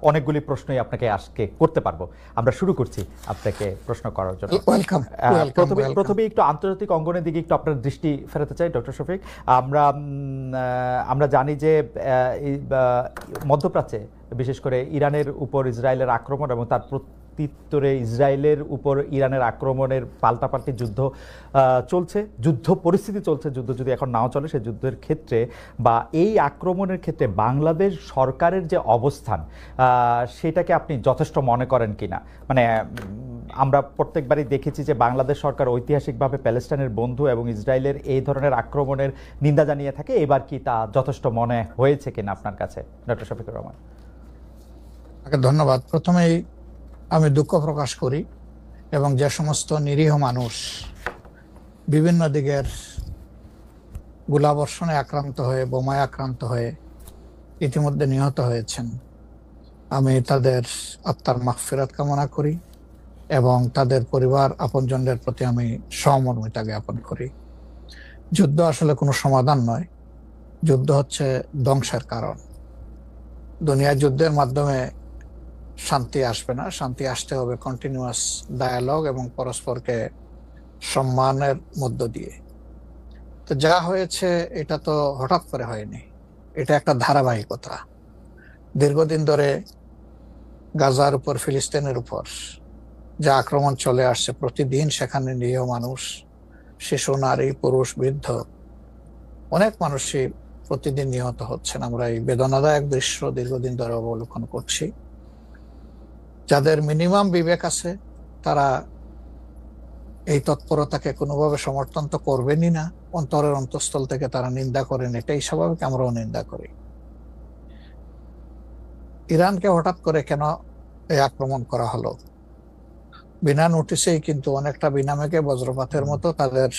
অনেকগুলি প্রশ্নই আপনাকে আজকে করতে পারবো। আমরা শুরু করছি আপনাকে প্রশ্ন করার জন্য। Welcome welcome welcome. প্রথমে একটু আন্তর্জাতিক অঙ্গনের দিকে একটু আপনার দৃষ্টি ফেরাতে চাই ডক্টর শফিক। আমরা জানি যে মধ্যপ্রাচ্যে বিশেষ করে ইরানের উপর ইসরায়েলের আক্রমণ এবং তার প্রত্যুত্তরে ইসরায়েলের উপর ইরানের আক্রমণের পাল্টাপাল্টি যুদ্ধ চলছে, যুদ্ধ পরিস্থিতি চলছে। যুদ্ধ যদি এখন নাও চলে, সেই যুদ্ধের ক্ষেত্রে বা এই আক্রমণের ক্ষেত্রে বাংলাদেশ সরকারের যে অবস্থান সেটাকে আপনি যথেষ্ট মনে করেন কিনা? মানে আমরা প্রত্যেকবারই দেখেছি যে বাংলাদেশ সরকার ঐতিহাসিকভাবে প্যালেস্টাইনের বন্ধু এবং ইসরায়েলের এই ধরনের আক্রমণের নিন্দা জানিয়ে থাকে। এবার কি তা যথেষ্ট মনে হয়েছে কিনা আপনার কাছে, ডক্টর শফিকুর রহমান? ধন্যবাদ। প্রথমেই আমি দুঃখ প্রকাশ করি এবং যে সমস্ত নিরীহ মানুষ বিভিন্ন দিকের গোলাবর্ষণে আক্রান্ত হয়ে, বোমায় আক্রান্ত হয়ে ইতিমধ্যে নিহত হয়েছেন, আমি তাদের আত্মার মাগফিরাত কামনা করি এবং তাদের পরিবার আপনজনদের প্রতি আমি সহমর্মিতা জ্ঞাপন করি। যুদ্ধ আসলে কোনো সমাধান নয়, যুদ্ধ হচ্ছে ধ্বংসের কারণ। দুনিয়ার যুদ্ধের মাধ্যমে শান্তি আসবে না, শান্তি আসতে হবে কন্টিনিউয়াস ডায়ালগ এবং পরস্পরকে সম্মানের মধ্য দিয়ে। তো যা হয়েছে এটা তো হঠাৎ করে হয়নি, এটা একটা ধারাবাহিকতা। দীর্ঘদিন ধরে গাজার উপর, ফিলিস্তিনের উপর যে আক্রমণ চলে আসছে, প্রতিদিন সেখানে নিরীহ মানুষ, শিশু, নারী, পুরুষ, বৃদ্ধ, অনেক মানুষই প্রতিদিন নিহত হচ্ছেন। আমরা এই বেদনাদায়ক দৃশ্য দীর্ঘদিন ধরে অবলোকন করছি। যাদের মিনিমাম বিবেক আছে তারা এই তৎপরতাকে কোনোভাবে সমর্থন তো করবেনই না, অন্তরের অন্তঃস্থল থেকে তারা নিন্দা করেন, এটাই স্বাভাবিক, আমরাও নিন্দা করি। ইরানকে হঠাৎ করে কেন এই আক্রমণ করা হলো? বিনা নোটিশেই, কিন্তু অনেকটা বিনা মেঘে বজ্রপাতের মতো তাদের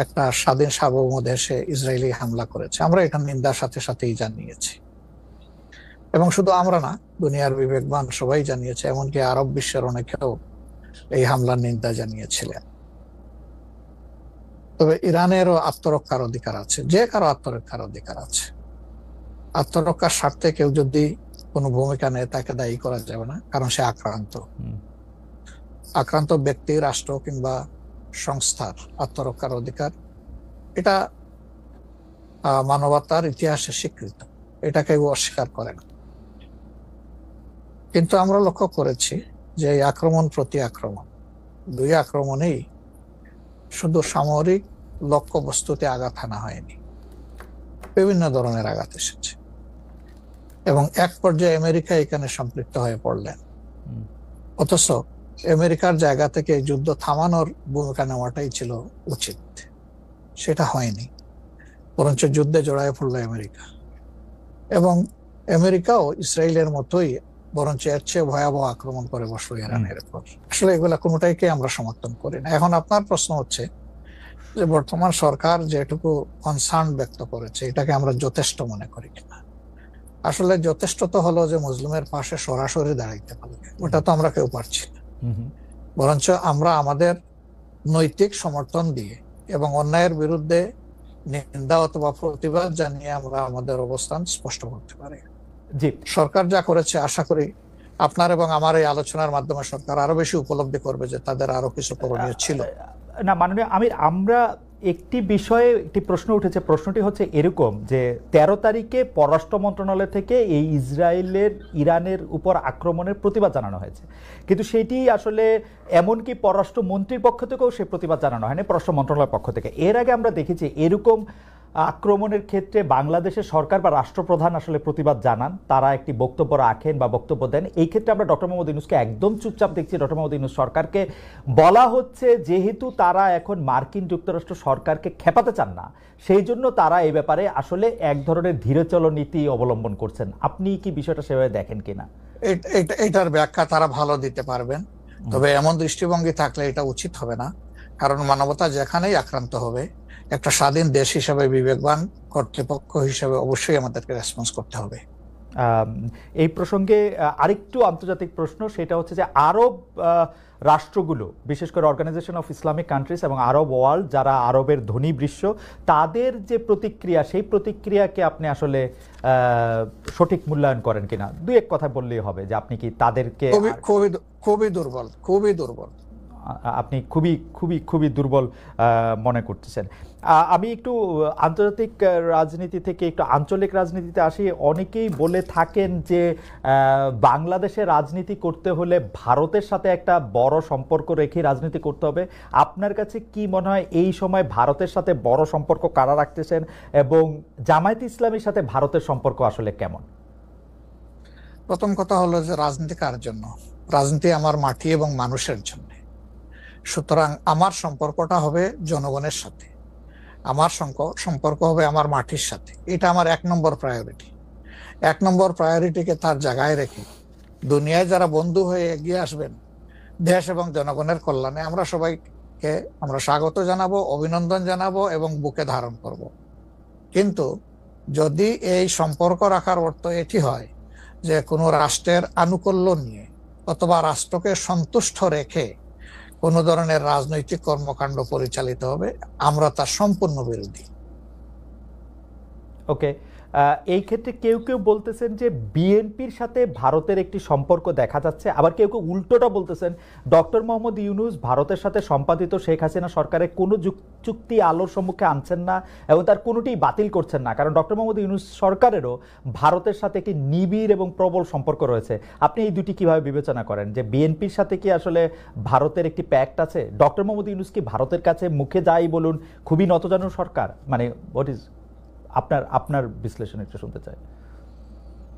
একটা স্বাধীন সার্বভৌম দেশে ইসরায়েলি হামলা করেছে। আমরা এটা নিন্দার সাথে সাথেই জানিয়েছি এবং শুধু আমরা না, দুনিয়ার বিবেকবান সবাই জানিয়েছে, এমনকি আরব বিশ্বের অনেকেও এই হামলার নিন্দা জানিয়েছিলেন। তবে ইরানেরও আত্মরক্ষার অধিকার আছে, যে কারো আত্মরক্ষার অধিকার আছে। আত্মরক্ষার স্বার্থে কেউ যদি কোনো ভূমিকা নেয় তাকে দায়ী করা যাবে না, কারণ সে আক্রান্ত ব্যক্তি, রাষ্ট্র কিংবা সংস্থার আত্মরক্ষার অধিকার, এটা মানবতার ইতিহাসে স্বীকৃত, এটা কেউ অস্বীকার করে না। কিন্তু আমরা লক্ষ্য করেছি যে এই আক্রমণ প্রতি আক্রমণ, দুই আক্রমণেই শুধু সামরিক লক্ষ্যবস্তুতে আঘাত হানা হয়নি, বিভিন্ন ধরনের আঘাত এসেছে এবং এক পর্যায়ে আমেরিকা এখানে সম্পৃক্ত হয়ে পড়লেন। অথচ আমেরিকার জায়গা থেকে যুদ্ধ থামানোর ভূমিকা নেওয়াটাই ছিল উচিত, সেটা হয়নি, বরঞ্চ যুদ্ধে জড়ায় পড়লো আমেরিকা। এবং আমেরিকাও ইসরায়েলের মতোই, বরঞ্চ এর চেয়ে ভয়াবহ আক্রমণ করে বসলো ইরানের উপর। আসলে এগুলা কোনোটাইকে আমরা সমর্থন করি না। এখন আপনার প্রশ্ন হচ্ছে যে বর্তমান সরকার যেটুকু কনসার্ন ব্যক্ত করেছে এটাকে আমরা যথেষ্ট মনে করি কিনা। আসলে যথেষ্ট তো হলো যে মুসলিমের পাশে সরাসরি দাঁড়াইতে পারবে, ওটা তো আমরা কেউ পারছি না। বরঞ্চ আমরা আমাদের নৈতিক সমর্থন দিয়ে এবং অন্যায়ের বিরুদ্ধে নিন্দা অথবা প্রতিবাদ জানিয়ে আমরা আমাদের অবস্থান স্পষ্ট করতে পারি। সরকার যা করেছে, আশা করি আপনার এবং আমার এই আলোচনার মাধ্যমে সরকার আরো বেশি উপলব্ধি করবে যে তাদের আরো কিছু করণীয় ছিল। না মাননীয় আমির, আমরা একটি বিষয়ে একটি প্রশ্ন উঠেছে। প্রশ্নটি হচ্ছে এরকম যে 13 তারিখে পররাষ্ট্র মন্ত্রণালয় থেকে এই ইরানের উপর আক্রমণের প্রতিবাদ জানানো হয়েছে, কিন্তু সেটি আসলে এমনকি পররাষ্ট্র মন্ত্রীর পক্ষ থেকেও সে প্রতিবাদ জানানো হয়নি, পররাষ্ট্র মন্ত্রণালয়ের পক্ষ থেকে। এর আগে আমরা দেখেছি এরকম আক্রমণের ক্ষেত্রে বাংলাদেশের সরকার বা রাষ্ট্রপ্রধান আসলে প্রতিবাদ জানান, তারা একটি বক্তব্য রাখেন বা বক্তব্য দেন। এই ক্ষেত্রে আমরা ডক্টর মোহাম্মদ ইউনূসকে একদম চুপচাপ দেখছি। ডক্টর মোহাম্মদ ইউনূস সরকারকে বলা হচ্ছে যেহেতু তারা এখন মার্কিন যুক্তরাষ্ট্র সরকারকে খেপাতে চান না, সেই জন্য তারা এই ব্যাপারে আসলে এক ধরনের ধীরচল নীতি অবলম্বন করছেন। আপনি কি বিষয়টা সেভাবে দেখেন কিনা? এটার ব্যাখ্যা তারা ভালো দিতে পারবেন, তবে এমন দৃষ্টিভঙ্গি থাকলে এটা উচিত হবে না। কারণ মানবতা যেখানেই আক্রান্ত হবে, একটা স্বাধীন দেশ হিসেবে, বিবেকবান কর্তৃপক্ষ হিসেবে অবশ্যই আমাদেরকে রেসপন্স করতে হবে। এই প্রসঙ্গে আরেকটু আন্তর্জাতিক প্রশ্ন, সেটা হচ্ছে যে আরব রাষ্ট্রগুলো, বিশেষ করে অর্গানাইজেশন অফ ইসলামিক কান্ট্রিজ এবং আরব ওয়ার্ল্ড, যারা আরবের ধনী বৃষ্য, তাদের যে প্রতিক্রিয়া, সেই প্রতিক্রিয়াকে আপনি আসলে সঠিক মূল্যায়ন করেন কিনা, দুই এক কথা বললেই হবে যে আপনি কি তাদেরকে খুবই দুর্বল, খুবই দুর্বল, আপনি খুবই খুবই খুবই দুর্বল মনে করতেছেন। আমি একটু আন্তর্জাতিক রাজনীতি থেকে একটু আঞ্চলিক রাজনীতিতে আসি। অনেকেই বলে থাকেন যে বাংলাদেশে রাজনীতি করতে হলে ভারতের সাথে একটা বড় সম্পর্ক রেখে রাজনীতি করতে হবে। আপনার কাছে কি মনে হয় এই সময় ভারতের সাথে বড় সম্পর্ক কারা রাখতেছেন, এবং জামায়াতে ইসলামীর সাথে ভারতের সম্পর্ক আসলে কেমন? প্রথম কথা হলো যে রাজনীতি কার জন্য? রাজনীতি আমার মাটি এবং মানুষের জন্য। সুতরাং আমার সম্পর্কটা হবে জনগণের সাথে, আমার সম্পর্ক হবে আমার মাটির সাথে। এটা আমার 1 নম্বর প্রায়োরিটি। 1 নম্বর প্রায়োরিটিকে তার জায়গায় রেখে দুনিয়ায় যারা বন্ধু হয়ে এগিয়ে আসবেন দেশ এবং জনগণের কল্যাণে, আমরা সবাইকে আমরা স্বাগত জানাবো, অভিনন্দন জানাবো এবং বুকে ধারণ করব। কিন্তু যদি এই সম্পর্ক রাখার অর্থ এটি হয় যে কোনো রাষ্ট্রের আনুকূল্য নিয়ে অথবা রাষ্ট্রকে সন্তুষ্ট রেখে কোন ধরনের রাজনৈতিক কর্মকাণ্ড পরিচালিত হবে, আমরা তার সম্পূর্ণ বিরোধী। ওকে, এই ক্ষেত্রে কেউ কেউ বলতেছেন যে বিএনপির সাথে ভারতের একটি সম্পর্ক দেখা যাচ্ছে, আবার কেউ কেউ উল্টোটা বলতেছেন ডক্টর মোহাম্মদ ইউনূস ভারতের সাথে সম্পাদিত শেখ হাসিনা সরকারের কোনো চুক্তি আলোর সম্মুখে আনছেন না এবং তার কোনোটি বাতিল করছেন না, কারণ ডক্টর মোহাম্মদ ইউনূস সরকারেরও ভারতের সাথে একটি নিবিড় এবং প্রবল সম্পর্ক রয়েছে। আপনি এই দুটি কিভাবে বিবেচনা করেন, যে বিএনপির সাথে কি আসলে ভারতের একটি প্যাক্ট আছে? ডক্টর মোহাম্মদ ইউনূস কি ভারতের কাছে মুখে যাই বলুন খুবই নতজানু সরকার? মানে হোয়াট ইজ আপনার বিশ্লেষণ একটু শুনতে চাই।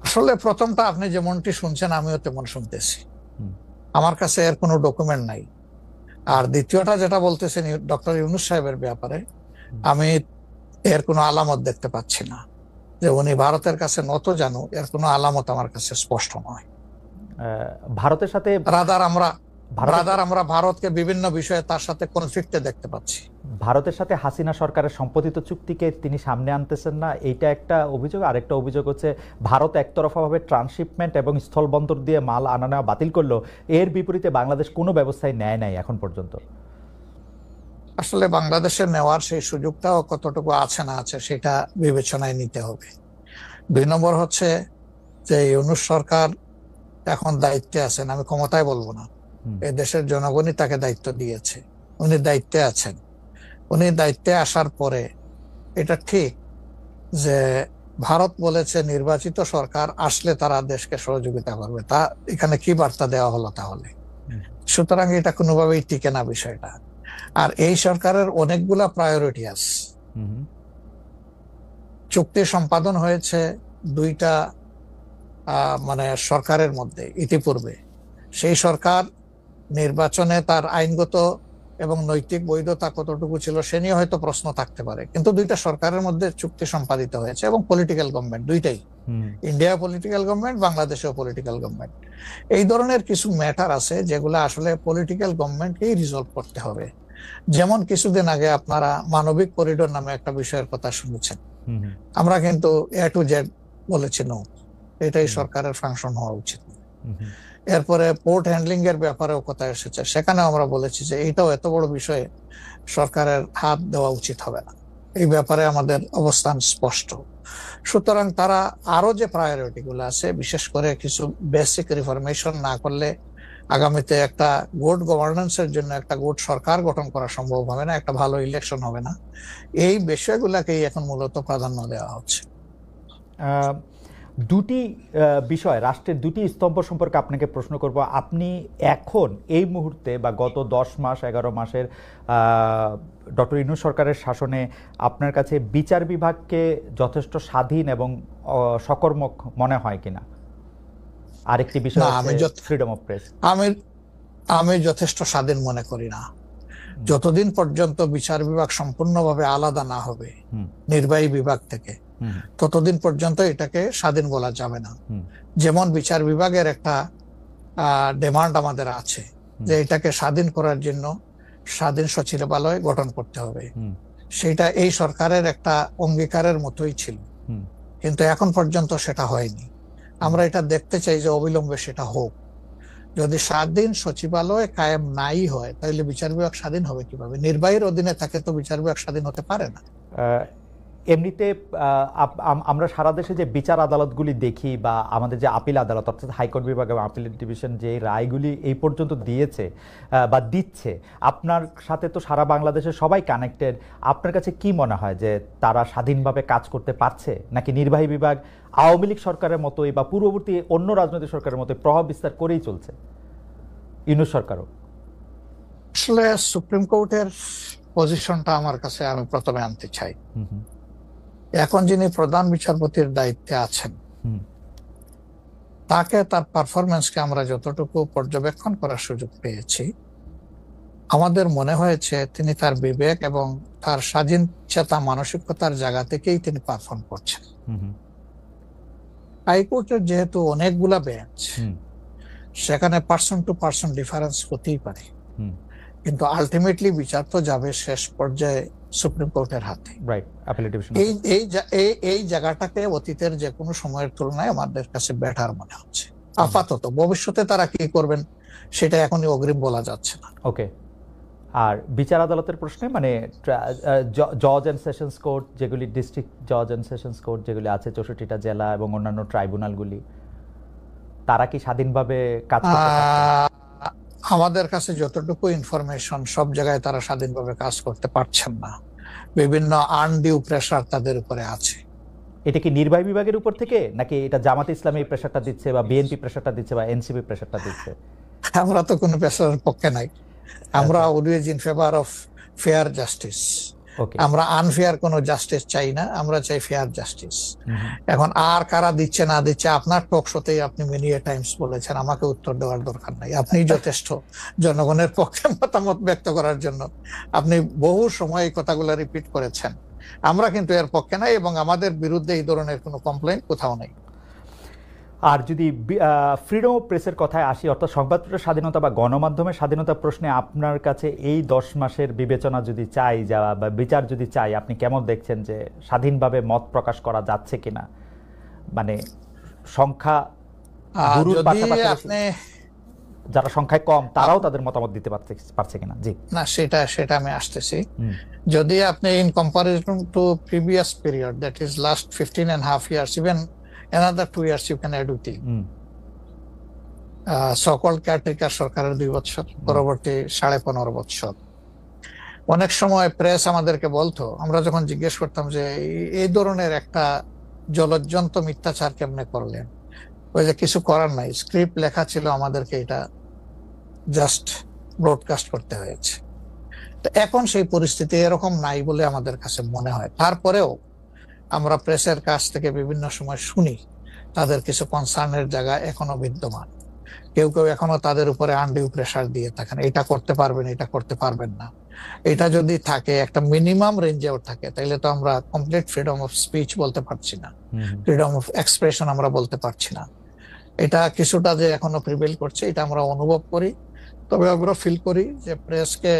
আসলে প্রথমটা আপনি যেমনটি শুনছেন আমিও তেমন শুনতেছি, আমার কাছে এর কোনো ডকুমেন্ট নাই। আর দ্বিতীয়টা যেটা বলতেছেন ডক্টর ইউনূস সাহেবের ব্যাপারে, আমি এর কোনো আলামত দেখতে পাচ্ছি না যে উনি ভারতের কাছে নত জানু, এর কোনো আলামত আমার কাছে স্পষ্ট নয়। ভারতের সাথে আমরা ভারতকে বিভিন্ন বিষয়ে তার সাথে কনফ্লিক্টে দেখতে পাচ্ছি। ভারতের সাথে হাসিনা সরকারের সম্পাদিত চুক্তিকে তিনি সামনে আনতেছেন না, এইটা একটা অভিযোগ। আরেকটা অভিযোগ হচ্ছে ভারত একতরফাভাবে ট্রান্সশিপমেন্ট এবং স্থলবন্দর দিয়ে মাল আনা নেওয়া বাতিল করলো, এর বিপরীতে বাংলাদেশ কোনো ব্যবস্থাই নেয় নাই এখন পর্যন্ত। আসলে বাংলাদেশের নেওয়ার সেই সুযোগটাও কতটুকু আছে না আছে সেটা বিবেচনায় নিতে হবে। 2 নম্বর হচ্ছে যে ইউনূস সরকার এখন দায়িত্বে আছেন, আমি ক্ষমতায় বলবো না, এই দেশের জনগণই তাকে দায়িত্ব দিয়েছে, উনি দায়িত্বে আছেন। উনি দায়িত্বে আসার পরে এটা ঠিক যে ভারত বলেছে নির্বাচিত সরকার আসলে তারা দেশকে সহযোগিতা করবে, তা এখানে কি বার্তা দেওয়া হলো তাহলে? সুতরাং এটা কোনোভাবেই টিকে না বিষয়টা। আর এই সরকারের অনেকগুলা প্রায়োরিটি আছে। চুক্তি সম্পাদন হয়েছে 2টা মানে সরকারের মধ্যে ইতিপূর্বে। সেই সরকার নির্বাচনে তার আইনগত এবং নৈতিক বৈধতা কতটুকু ছিল সে নিয়ে হয়তো প্রশ্ন থাকতে পারে, কিন্তু 2টা সরকারের মধ্যে চুক্তি সম্পাদিত হয়েছে এবং পলিটিক্যাল গভর্নমেন্ট দুইটাই, ইন্ডিয়া পলিটিক্যাল গভর্নমেন্ট, বাংলাদেশেও পলিটিক্যাল গভর্নমেন্ট। এই ধরনের কিছু ম্যাটার আছে যেগুলো আসলে পলিটিক্যাল গভর্নমেন্টকেই রিজলভ করতে হবে। যেমন কিছুদিন আগে আপনারা মানবিক করিডোর নামে একটা বিষয়ের কথা শুনেছেন, আমরা কিন্তু A to Z বলেছি নো, এটাই সরকারের ফাংশন হওয়া উচিত। এরপরে পোর্ট হ্যান্ডলিং এর ব্যাপারেও কথা এসেছে, সেখানেও আমরা বলেছি যে এইটাও এত বড় বিষয়ে সরকারের হাত দেওয়া উচিত হবে না, এই ব্যাপারে আমাদের অবস্থান স্পষ্ট। সুতরাং তারা আরো যে প্রায়োরিটি গুলো আছে, বিশেষ করে কিছু বেসিক রিফরমেশন না করলে আগামীতে একটা গুড গভর্নেন্সের জন্য একটা গুড সরকার গঠন করা সম্ভব হবে না, একটা ভালো ইলেকশন হবে না, এই বিষয়গুলোকেই এখন মূলত প্রাধান্য দেওয়া হচ্ছে। দুটি বিষয়, রাষ্ট্রের দুটি স্তম্ভ সম্পর্কে আপনাকে প্রশ্ন করব। আপনি এখন এই মুহূর্তে বা গত 10 মাস 11 মাসের ডক্টর ইউনূস সরকারের শাসনে আপনার কাছে বিচার বিভাগকে যথেষ্ট স্বাধীন এবং সকর্মক মনে হয় কিনা? আরেকটি বিষয় ফ্রিডম অফ প্রেস। আমি যথেষ্ট স্বাধীন মনে করি না। যতদিন পর্যন্ত বিচার বিভাগ সম্পূর্ণভাবে আলাদা না হবে নির্বাহী বিভাগ থেকে, ততদিন পর্যন্ত এটাকে স্বাধীন বলা যাবে না। যেমন বিচার বিভাগের একটা ডিমান্ড আমাদের আছে যে এটাকে স্বাধীন করার জন্য স্বাধীন সচিবালয় গঠন করতে হবে, সেটা এই সরকারের একটা অঙ্গীকারের মতোই ছিল, কিন্তু এখন পর্যন্ত সেটা হয়নি। আমরা এটা দেখতে চাই যে অবিলম্বে সেটা হোক। যদি স্বাধীন সচিবালয় কায়েম নাই হয় তাহলে বিচার বিভাগ স্বাধীন হবে কিভাবে? নির্বাহীর অধীনে থাকে তো বিচার বিভাগ স্বাধীন হতে পারে না। এমনিতে আমরা সারা দেশে যে বিচার আদালতগুলি দেখি বা আমাদের যে আপিল আদালত অর্থাৎ হাইকোর্ট বিভাগ এবং আপিল ডিভিশন যে রায়গুলি এই পর্যন্ত দিয়েছে বা দিচ্ছে, আপনার সাথে তো সারা বাংলাদেশের সবাই কানেক্টেড। আপনার কাছে কি মনে হয় যে তারা স্বাধীনভাবে কাজ করতে পারছে, নাকি নির্বাহী বিভাগ আওয়ামী লীগ সরকারের মতোই বা পূর্ববর্তী অন্য রাজনৈতিক সরকারের মতোই প্রভাব বিস্তার করেই চলছে, ইউনূস সরকারও? আসলে সুপ্রিম কোর্টের পজিশনটা আমার কাছে আমি প্রথমে আনতে চাই। এখন যিনি প্রধান বিচারপতির দায়িত্বে আছেন তাকে, তার পারফরমেন্সকে আমরা যতটুকু পর্যবেক্ষণ করার সুযোগ পেয়েছি, আমাদের মনে হয়েছে তিনি তার বিবেক এবং তার স্বাধীন চেতা মানসিকতার জায়গা থেকেই তিনি পারফর্ম করছেন। হাইকোর্টের যেহেতু অনেকগুলা বেঞ্চ, সেখানে পার্সন টু পার্সন ডিফারেন্স হতেই পারে, কিন্তু আলটিমেটলি বিচার তো যাবে শেষ পর্যায়ে সুপ্রিম কোর্টের হাতে। এই জায়গাটাকে অতীতের যে কোনো সময়ের তুলনায় আমাদের কাছে বেটার মনে হচ্ছে আপাতত। ভবিষ্যতে তারা কি করবেন সেটা এখনই অগ্রিম বলা যাচ্ছে না। ওকে। আর বিচার আদালতের প্রশ্নে মানে জজ এন্ড সেশনস কোর্ট যেগুলি, ডিস্ট্রিক্ট জজ এন্ড সেশনস কোর্ট যেগুলি আছে 64টা জেলা এবং অন্যান্য ট্রাইব্যুনালগুলি, তারা কি স্বাধীনভাবে কাজ করতে পারছে? আমাদের কাছে যতটুকু ইনফরমেশন, সব জায়গায় তারা স্বাধীনভাবে কাজ করতে পারছেন না। বিভিন্ন আনডিউ প্রেসার তাদের উপরে আছে। এটা কি নির্বাহী বিভাগের উপর থেকে, নাকি এটা জামাতে ইসলামী প্রেসারটা দিচ্ছে বা বিএনপি প্রেসারটা দিচ্ছে বা এনসিপি প্রেসারটা দিচ্ছে? আমরা তো কোনো প্রেসারের পক্ষে নাই। আমরা always in favour of fair justice. আমরা আনফেয়ার কোনো জাস্টিস চাই না, আমরা চাই ফেয়ার জাস্টিস। এখন আর কারা দিচ্ছে না দিচ্ছে, আপনার টক শোতেই আপনি মেনি টাইমস বলেছেন, আমাকে উত্তর দেওয়ার দরকার নাই। আপনি যথেষ্ট জনগণের পক্ষে মতামত ব্যক্ত করার জন্য আপনি বহু সময় এই কথাগুলো রিপিট করেছেন। আমরা কিন্তু এর পক্ষে নাই এবং আমাদের বিরুদ্ধে এই ধরনের কোনো কমপ্লেইন কোথাও নেই। আর যদি ফ্রিডম অফ প্রেসের কথায় আসি, অর্থাৎ সংবাদপত্রের স্বাধীনতা বা গণমাধ্যমের স্বাধীনতা প্রশ্নে আপনার কাছে এই 10 মাসের বিবেচনা যদি চাই বা বিচার যদি চাই, আপনি কেমন দেখছেন যে স্বাধীনভাবে মত প্রকাশ করা যাচ্ছে কিনা? মানে সংখ্যা যারা সংখ্যায় কম তারাও তাদের মতামত দিতে পারছে কিনা? জি না, সেটা আমি আসতেছি। যদি আপনি in comparison two previous period, that is last 15.5 years, even another 2 years you can add with it. So-called caretaker সরকারের 2 বছর, পরবর্তী 15.5 বছর। অনেক সময় প্রেস আমাদেরকে বলতো, আমরা যখন জিজ্ঞেস করতাম যে এই ধরনের একটা জলজ্জন্ত মিথ্যাচার কেমনে করলেন, ওই যে কিছু করার নাই, স্ক্রিপ্ট লেখা ছিল, আমাদেরকে এটা জাস্ট ব্রডকাস্ট করতে হয়েছে। তো এখন সেই পরিস্থিতি এরকম নাই বলে আমাদের কাছে মনে হয়। তারপরেও আমরা প্রেসের কাছ থেকে বিভিন্ন সময় শুনি তাদের কিছু কনসার্নের জায়গা এখনো বিদ্যমান। কেউ কেউ এখনো তাদের উপরে আনডিউ প্রেসার দিয়ে থাকেন, এটা করতে পারবেন, এটা করতে পারবেন না। এটা যদি থাকে, একটা মিনিমাম রেঞ্জেও থাকে, তাহলে তো আমরা কমপ্লিট ফ্রিডম অফ স্পিচ বলতে পারছি না, ফ্রিডম অফ এক্সপ্রেশন আমরা বলতে পারছি না। এটা কিছুটা যে এখনো প্রিভেল করছে, এটা আমরা অনুভব করি। তবে আমরা ফিল করি যে প্রেসকে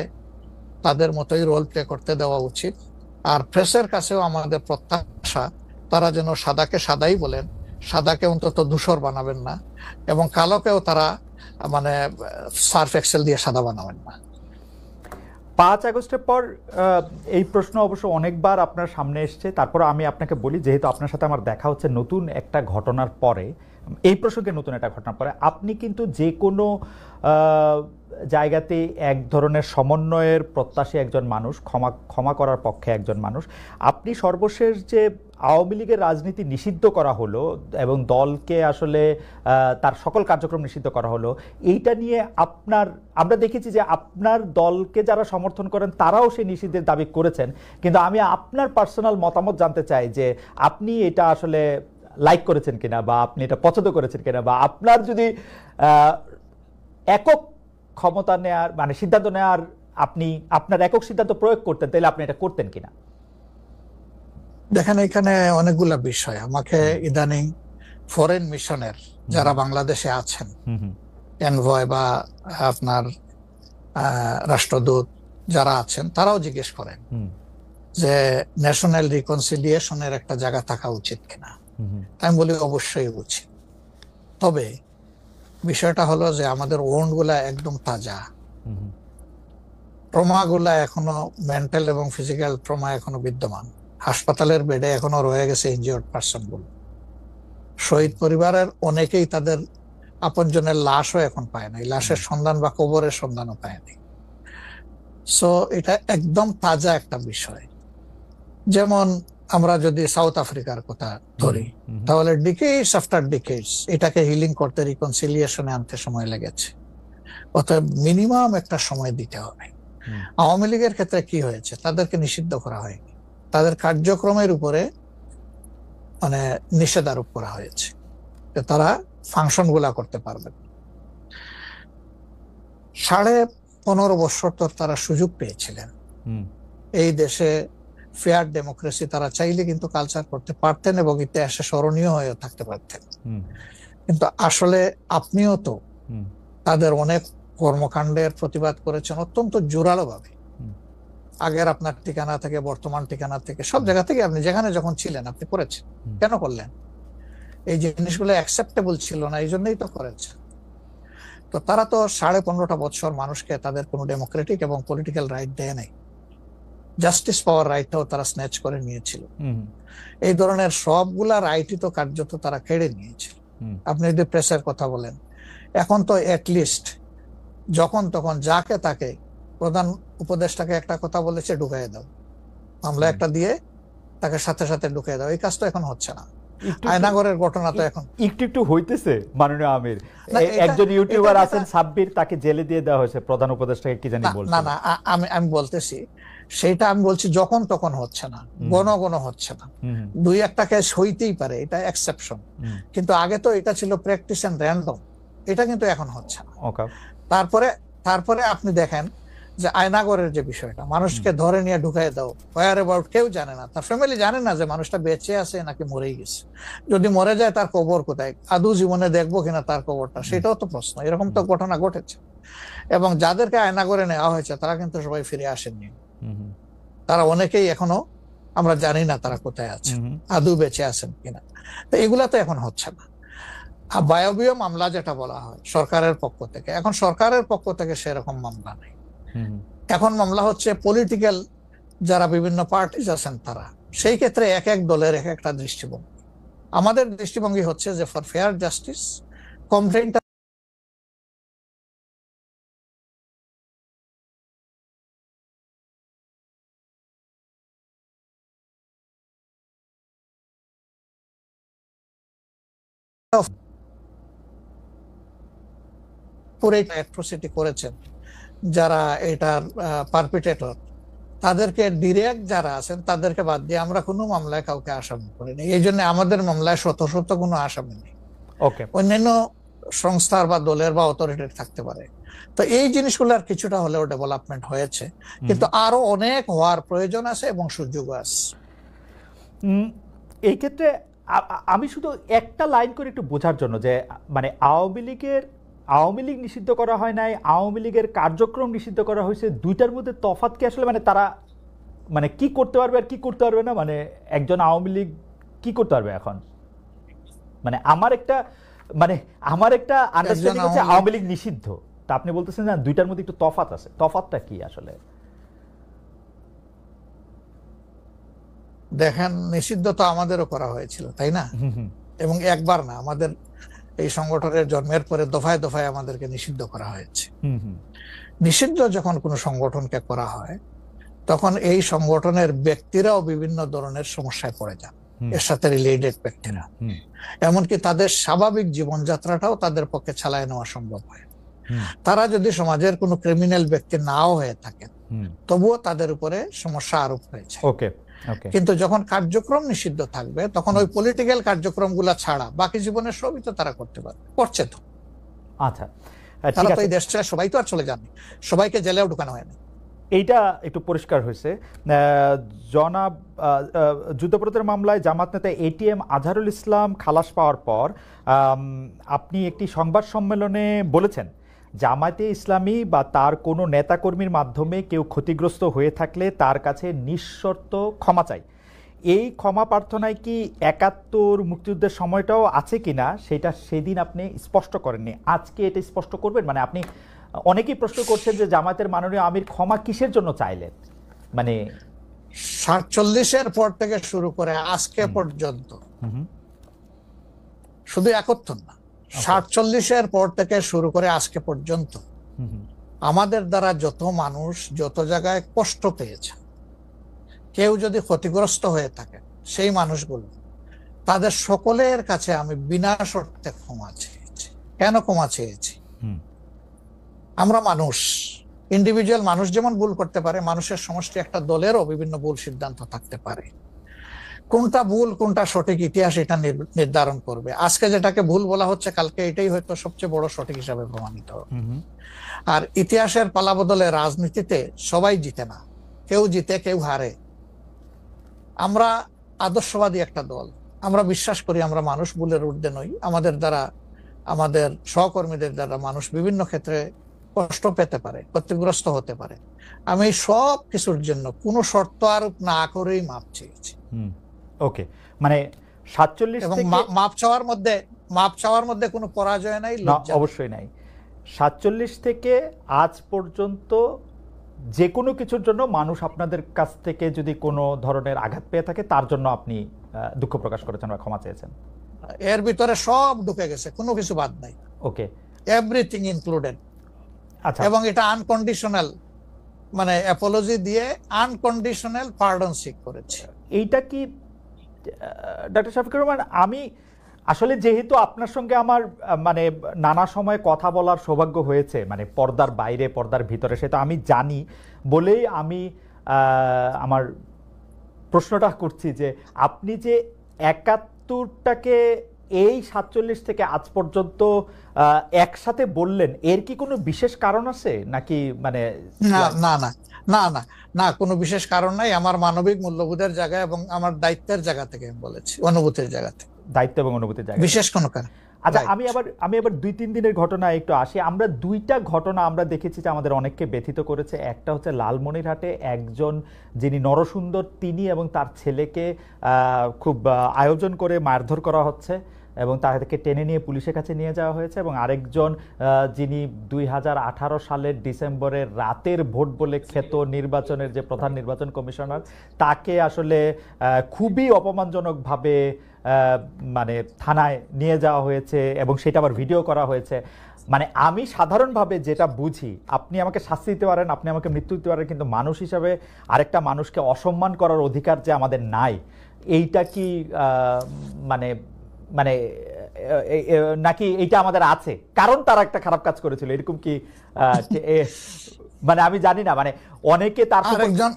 তাদের মতোই রোল প্লে করতে দেওয়া উচিত। আর প্রেসের কাছেও আমাদের প্রত্যাশা, তারা যেন সাদাকে সাদাই বলেন, সাদাকে অন্তত ধূসর বানাবেন না, এবং কালোকেও তারা মানে সার্ফ এক্সেল দিয়ে সাদা বানাবেন না। 5 আগস্টের পর এই প্রশ্ন অবশ্য অনেকবার আপনার সামনে এসছে। তারপর আমি আপনাকে বলি, যেহেতু আপনার সাথে আমার দেখা হচ্ছে নতুন একটা ঘটনার পরে, এই প্রসঙ্গে নতুন একটা ঘটনার পরে, আপনি কিন্তু যে কোনো জায়গাতে এক ধরনের সমন্বয়ের প্রত্যাশী একজন মানুষ, ক্ষমা করার পক্ষে একজন মানুষ। আপনি সর্বশেষ যে আওয়ামী লীগের রাজনীতি নিষিদ্ধ করা হলো এবং দলকে আসলে তার সকল কার্যক্রম নিষিদ্ধ করা হলো, এইটা নিয়ে আমরা দেখেছি যে আপনার দলকে যারা সমর্থন করেন তারাও সেই নিষিদ্ধের দাবি করেছেন। কিন্তু আমি আপনার পার্সোনাল মতামত জানতে চাই যে আপনি এটা আসলে লাইক করেছেন কিনা, বা আপনি এটা পছন্দ করেছেন কিনা, বা আপনার যদি একক ক্ষমতা নেয়ার মানে সিদ্ধান্ত নেওয়ার, আপনি আপনার একক সিদ্ধান্ত প্রয়োগ করতেন, তাহলে আপনি এটা করতেন কিনা? দেখেন, এখানে অনেকগুলা বিষয়। আমাকে ইদানিং ফরেন মিশনের যারা বাংলাদেশে আছেন, এনভয় বা আপনার রাষ্ট্রদূত যারা আছেন, তারাও জিজ্ঞেস করেন যে ন্যাশনাল রিকনসিলিয়েশনের একটা জায়গা থাকা উচিত কিনা। আমি বলি অবশ্যই উচিত। তবে বিষয়টা হলো যে আমাদের ওন্ড গুলা একদম তাজা, ট্রমা গুলা এখনো, মেন্টাল এবং ফিজিক্যাল ট্রমা এখনো বিদ্যমান। হাসপাতালের বেডে এখনো রয়ে গেছে ইনজিওর্ড পার্সন গুলো। শহীদ পরিবারের অনেকেই তাদের আপনজনের লাশও এখন পায় নাই, লাশের সন্ধান বা কবরের সন্ধানও পায়নি। সো এটা একদম তাজা একটা বিষয়। যেমন আমরা যদি সাউথ আফ্রিকার কথা ধরি, তাহলে ডিকেডস আফটার ডিকেডস এটাকে হিলিং করতে, রিকনসিলিয়েশনে আনতে সময় লেগেছে। অতএব মিনিমাম একটা সময় দিতে হবে। আওয়ামী লীগের ক্ষেত্রে কি হয়েছে, তাদেরকে নিষিদ্ধ করা হয়নি, তাদের কার্যক্রমের উপরে মানে নিষেধ আরোপ করা হয়েছে, তারা ফাংশন গুলা করতে পারবে। 15.5 বছর তো তারা সুযোগ পেয়েছিলেন এই দেশে ফেয়ার ডেমোক্রেসি, তারা চাইলে কিন্তু কালচার করতে পারতেন এবং ইতিহাসে স্মরণীয় হয়ে থাকতে পারতেন। কিন্তু আসলে আপনিও তো তাদের অনেক কর্মকাণ্ডের প্রতিবাদ করেছেন অত্যন্ত জোরালো ভাবে। আগের আপনার ঠিকানা থেকে, বর্তমান ঠিকানা থেকে, সব জায়গা থেকে আপনি যেখানে যখন ছিলেন আপনি করেছেন। কেন করলেন? এই জিনিসগুলো অ্যাকসেপ্টেবল ছিল না, এই জন্যই তো করেছেন। তো তারা তো 15.5 বছর মানুষকে তাদের কোনো ডেমোক্রেটিক এবং পলিটিক্যাল রাইট দেয় নাই। জাস্টিস পাওয়ার রাইটটাও তারা স্ন্যাচ করে নিয়েছিল। এই ধরনের সবগুলা রাইটই তো কার্যত তারা কেড়ে নিয়েছিল। আপনি যদি প্রেসের কথা বলেন, এখন তো অ্যাটলিস্ট যখন তখন যাকে তাকে, প্রধান উপদেষ্টাকে একটা কথা বলেছে ঢুকাই দাও, মামলা একটা দিয়ে তাকে সাথে সাথে ঢুকাই দাও, এই কাজ তো এখন হচ্ছে না। আয়নাগরের ঘটনা তো এখন একটু হইতেছে। মাননীয় আমির, একজন ইউটিউবার আছেন সাব্বির, তাকে জেলে দিয়ে দেওয়া হয়েছে, প্রধান উপদেষ্টাকে কি জানি বলছে। না আমি বলতেছি সেটা, আমি বলছি যখন তখন হচ্ছে না, গণ হচ্ছে না। 2-1টা কেস হইতেই পারে, এটা এক্সেপশন, কিন্তু আগে তো এটা ছিল প্র্যাকটিস এন্ড র্যান্ডম, এটা কিন্তু এখন হচ্ছে না। তারপরে আপনি দেখেন যে আয়নাগরের যে বিষয়টা, মানুষকে ধরে নিয়ে ঢুকাই দাও, ওয়ার অ্যাবাউট কেউ জানে না, তার ফ্যামিলি জানে না যে মানুষটা বেঁচে আছে নাকি মরেই গেছে। যদি মরে যায় তার কবর কোথায়, আদৌ জীবনে দেখবো কিনা তার কবরটা, সেটাও তো প্রশ্ন। এরকম তো ঘটনা ঘটেছে। এবং যাদেরকে আয়নাগরে নেওয়া হয়েছে তারা কিন্তু সবাই ফিরে আসেননি। তারা অনেকেই এখনো আমরা জানি না তারা কোথায় আছে, আদৌ বেঁচে আছেন কিনা। তো এগুলা তো এখন হচ্ছে না। বায়বীয় মামলা যেটা বলা হয় সরকারের পক্ষ থেকে, এখন সরকারের পক্ষ থেকে সেরকম মামলা নেই। এখন মামলা হচ্ছে পলিটিক্যাল যারা বিভিন্ন পার্টিজ আছেন তারা, সেই ক্ষেত্রে এক এক দলের এক একটা দৃষ্টিভঙ্গি। আমাদের দৃষ্টিভঙ্গি হচ্ছে যে ফর ফেয়ার জাস্টিস কমপ্লেইনটা অ্যাট্রোসিটি করেছেন যারা এটার পারপিটেটর, তাদেরকে ডিরেক্ট যারা আছেন তাদেরকে বাদ দিয়ে আমরা কোনো মামলায় কাউকে আসামি করিনি। এই জন্য আমাদের মামলায় শত কোনো আসামি নেই। অন্যান্য সংস্থার বা দলের বা অথরিটির থাকতে পারে। তো এই জিনিসগুলোর কিছুটা হলেও ডেভেলপমেন্ট হয়েছে, কিন্তু আরো অনেক হওয়ার প্রয়োজন আছে এবং সুযোগ আছে। এই ক্ষেত্রে আমি শুধু একটা লাইন করে একটু বোঝার জন্য, যে মানে আওয়ামী লীগ নিষিদ্ধ করা হয় নাই, আওয়ামী লীগের কার্যক্রম নিষিদ্ধ করা হয়েছে, দুইটার মধ্যে তফাৎ কি আসলে? মানে তারা মানে কি করতে পারবে আর কি করতে পারবে না, মানে একজন আওয়ামী লীগ কি করতে পারবে এখন? মানে আমার একটা আন্ডারস্ট্যান্ডিং হচ্ছে আওয়ামী লীগ নিষিদ্ধ, তা আপনি বলতেছেন না দুইটার মধ্যে একটু তফাৎ আছে। তফাৎটা কি আসলে? দেখেন, নিষিদ্ধ তো আমাদেরও করা হয়েছিল, তাই না? এবং একবার না, আমাদের এই সংগঠনের জন্মের পরে দফায় দফায় আমাদেরকে নিষিদ্ধ করা হয়েছে। নিষিদ্ধ যখন কোনো সংগঠনকে করা হয় তখন এই সংগঠনের ব্যক্তিরাও বিভিন্ন ধরনের সমস্যায় পড়ে যান, এর সাথে রিলেটেড ব্যক্তিরা। এমনকি তাদের স্বাভাবিক জীবনযাত্রাটাও তাদের পক্ষে চালায় নেওয়া সম্ভব হয়। তারা যদি সমাজের কোনো ক্রিমিনাল ব্যক্তি নাও হয়ে থাকেন, তবুও তাদের উপরে সমস্যা আরোপ হয়েছে। কিন্তু যখন কার্যক্রম নিষিদ্ধ থাকবে তখন ওই পলিটিক্যাল কার্যক্রমগুলা ছাড়া বাকি জীবনের সবই তো তারা করতে পারবে, করছে তো। আচ্ছা, তারা তো এই দেশ ছেড়ে সবাই তো আর চলে যাননি, সবাইকে জেলেও ঢুকানো হয়নি। এইটা একটু পরিষ্কার হয়েছে। জনাব যুদ্ধাপরাধের মামলায় জামাত নেতা এটিএম আজহারুল ইসলাম খালাস পাওয়ার পর আপনি একটি সংবাদ সম্মেলনে বলেছেন, জামায়াতে ইসলামী বা তার কোনো নেতাকর্মীর মাধ্যমে কেউ ক্ষতিগ্রস্ত হয়ে থাকলে তার কাছে নিঃশর্ত ক্ষমা চাই। এই ক্ষমা প্রার্থনায় কি ৭১ মুক্তিযুদ্ধের সময়টাও আছে কিনা সেটা সেদিন আপনি স্পষ্ট করেননি, আজকে এটা স্পষ্ট করবেন? মানে আপনি, অনেকেই প্রশ্ন করছেন যে জামায়াতের মাননীয় আমির ক্ষমা কিসের জন্য চাইলেন, মানে ৪৭-এর পর থেকে শুরু করে আজকে পর্যন্ত, শুধু ৭১ না, ৪৭-এর পর থেকে শুরু করে আজকে পর্যন্ত আমাদের দ্বারা যত মানুষ যত জায়গায় কষ্ট পেয়েছে, কেউ যদি ক্ষতিগ্রস্ত হয়ে থাকে, সেই মানুষগুলো, তাদের সকলের কাছে আমি বিনা শর্তে ক্ষমা চেয়েছি। কেন ক্ষমা চেয়েছি? আমরা মানুষ, ইন্ডিভিজুয়াল মানুষ যেমন ভুল করতে পারে, মানুষের সমষ্টি একটা দলেরও বিভিন্ন ভুল সিদ্ধান্ত থাকতে পারে। কোনটা ভুল কোনটা সঠিক ইতিহাস এটা নির্ধারণ করবে। আজকে যেটাকে ভুল বলা হচ্ছে, কালকে এটাই হয়তো সবচেয়ে বড় সঠিক হিসাবে প্রমাণিত হবে। আর ইতিহাসের পালাবদলে রাজনীতিতে সবাই জিতে না, কেউ জিতে কেউ হারে। আমরা আদর্শবাদী একটা দল, আমরা বিশ্বাস করি আমরা মানুষ, ভুলের ঊর্ধ্বে নই। আমাদের দ্বারা, আমাদের সহকর্মীদের দ্বারা মানুষ বিভিন্ন ক্ষেত্রে কষ্ট পেতে পারে, ক্ষতিগ্রস্ত হতে পারে। আমি সব কিছুর জন্য কোনো শর্ত আরোপ না করেই মাপ চেয়েছি। ওকে, মানে ৪৭ এবং থেকে মাপ চাওয়ার মধ্যে কোনো পরাজয় নাই, অবশ্যই নাই। ৪৭ থেকে আজ পর্যন্ত যে কোনো কিছুর জন্য মানুষ আপনাদের কাছ থেকে যদি কোনো ধরনের আঘাত পেয়ে থাকে, তার জন্য আপনি দুঃখ প্রকাশ করেছেন বা ক্ষমা চেয়েছেন। এর ভিতরে সব ঢুকে গেছে, কোনো কিছু বাদ নাই। ওকে, এভরিথিং ইনক্লুডেড। আচ্ছা, এবং এটা আনকন্ডিশনাল, মানে অ্যাপোলজি দিয়ে আনকন্ডিশনাল পার্ডন সিক করেছে। এইটা কি ডক্টর শফিকুর রহমান, আমি আসলে যেহেতু আপনার সঙ্গে আমার মানে নানা সময় কথা বলার সৌভাগ্য হয়েছে, মানে পর্দার বাইরে পর্দার ভিতরে, সেটা আমি জানি বলেই আমি আমার প্রশ্নটা করছি যে আপনি যে ৭১টাকে এই ৪৭ থেকে আজ পর্যন্ত একসাথে বললেন, এর কি কোনো বিশেষ কারণ আছে নাকি? মানে না না না না না না, কোনো বিশেষ কারণ নাই। আমার মানবিক মূল্যবোধের জায়গা এবং আমার দায়িত্বের জায়গা থেকে আমি বলেছি, অনুভূতির জায়গা থেকে, দায়িত্ব এবং অনুভূতির জায়গা, বিশেষ কোনো কারণ। আচ্ছা, আমি আবার ২-৩ দিনের ঘটনা একটু আসি। আমরা দুইটা ঘটনা আমরা দেখেছি যে আমাদের অনেককে ব্যথিত করেছে। একটা হচ্ছে লালমনিরহাটে একজন যিনি নরসুন্দর, তিনি এবং তার ছেলেকে খুব আয়োজন করে মারধর করা হচ্ছে এবং তাদেরকে টেনে নিয়ে পুলিশের কাছে নিয়ে যাওয়া হয়েছে। এবং আরেকজন যিনি ২০১৮ সালের ডিসেম্বরের রাতের ভোট বলে খ্যাত নির্বাচনের যে প্রধান নির্বাচন কমিশনার, তাকে আসলে খুবই অপমানজনকভাবে মানে থানায় নিয়ে যাওয়া হয়েছে এবং সেটা আবার ভিডিও করা হয়েছে। মানে আমি সাধারণভাবে যেটা বুঝি, আপনি আমাকে শাস্তি দিতে পারেন, আপনি আমাকে মৃত্যু দিতে পারেন, কিন্তু মানুষ হিসাবে আরেকটা মানুষকে অসম্মান করার অধিকার যে আমাদের নাই, এইটা কি মানে মানে নাকি এইটা আমাদের আছে কারণ তারা একটা খারাপ কাজ করেছিল, এরকম কি? মানে আমি জানি না, মানে অনেকে তার আরেকজন,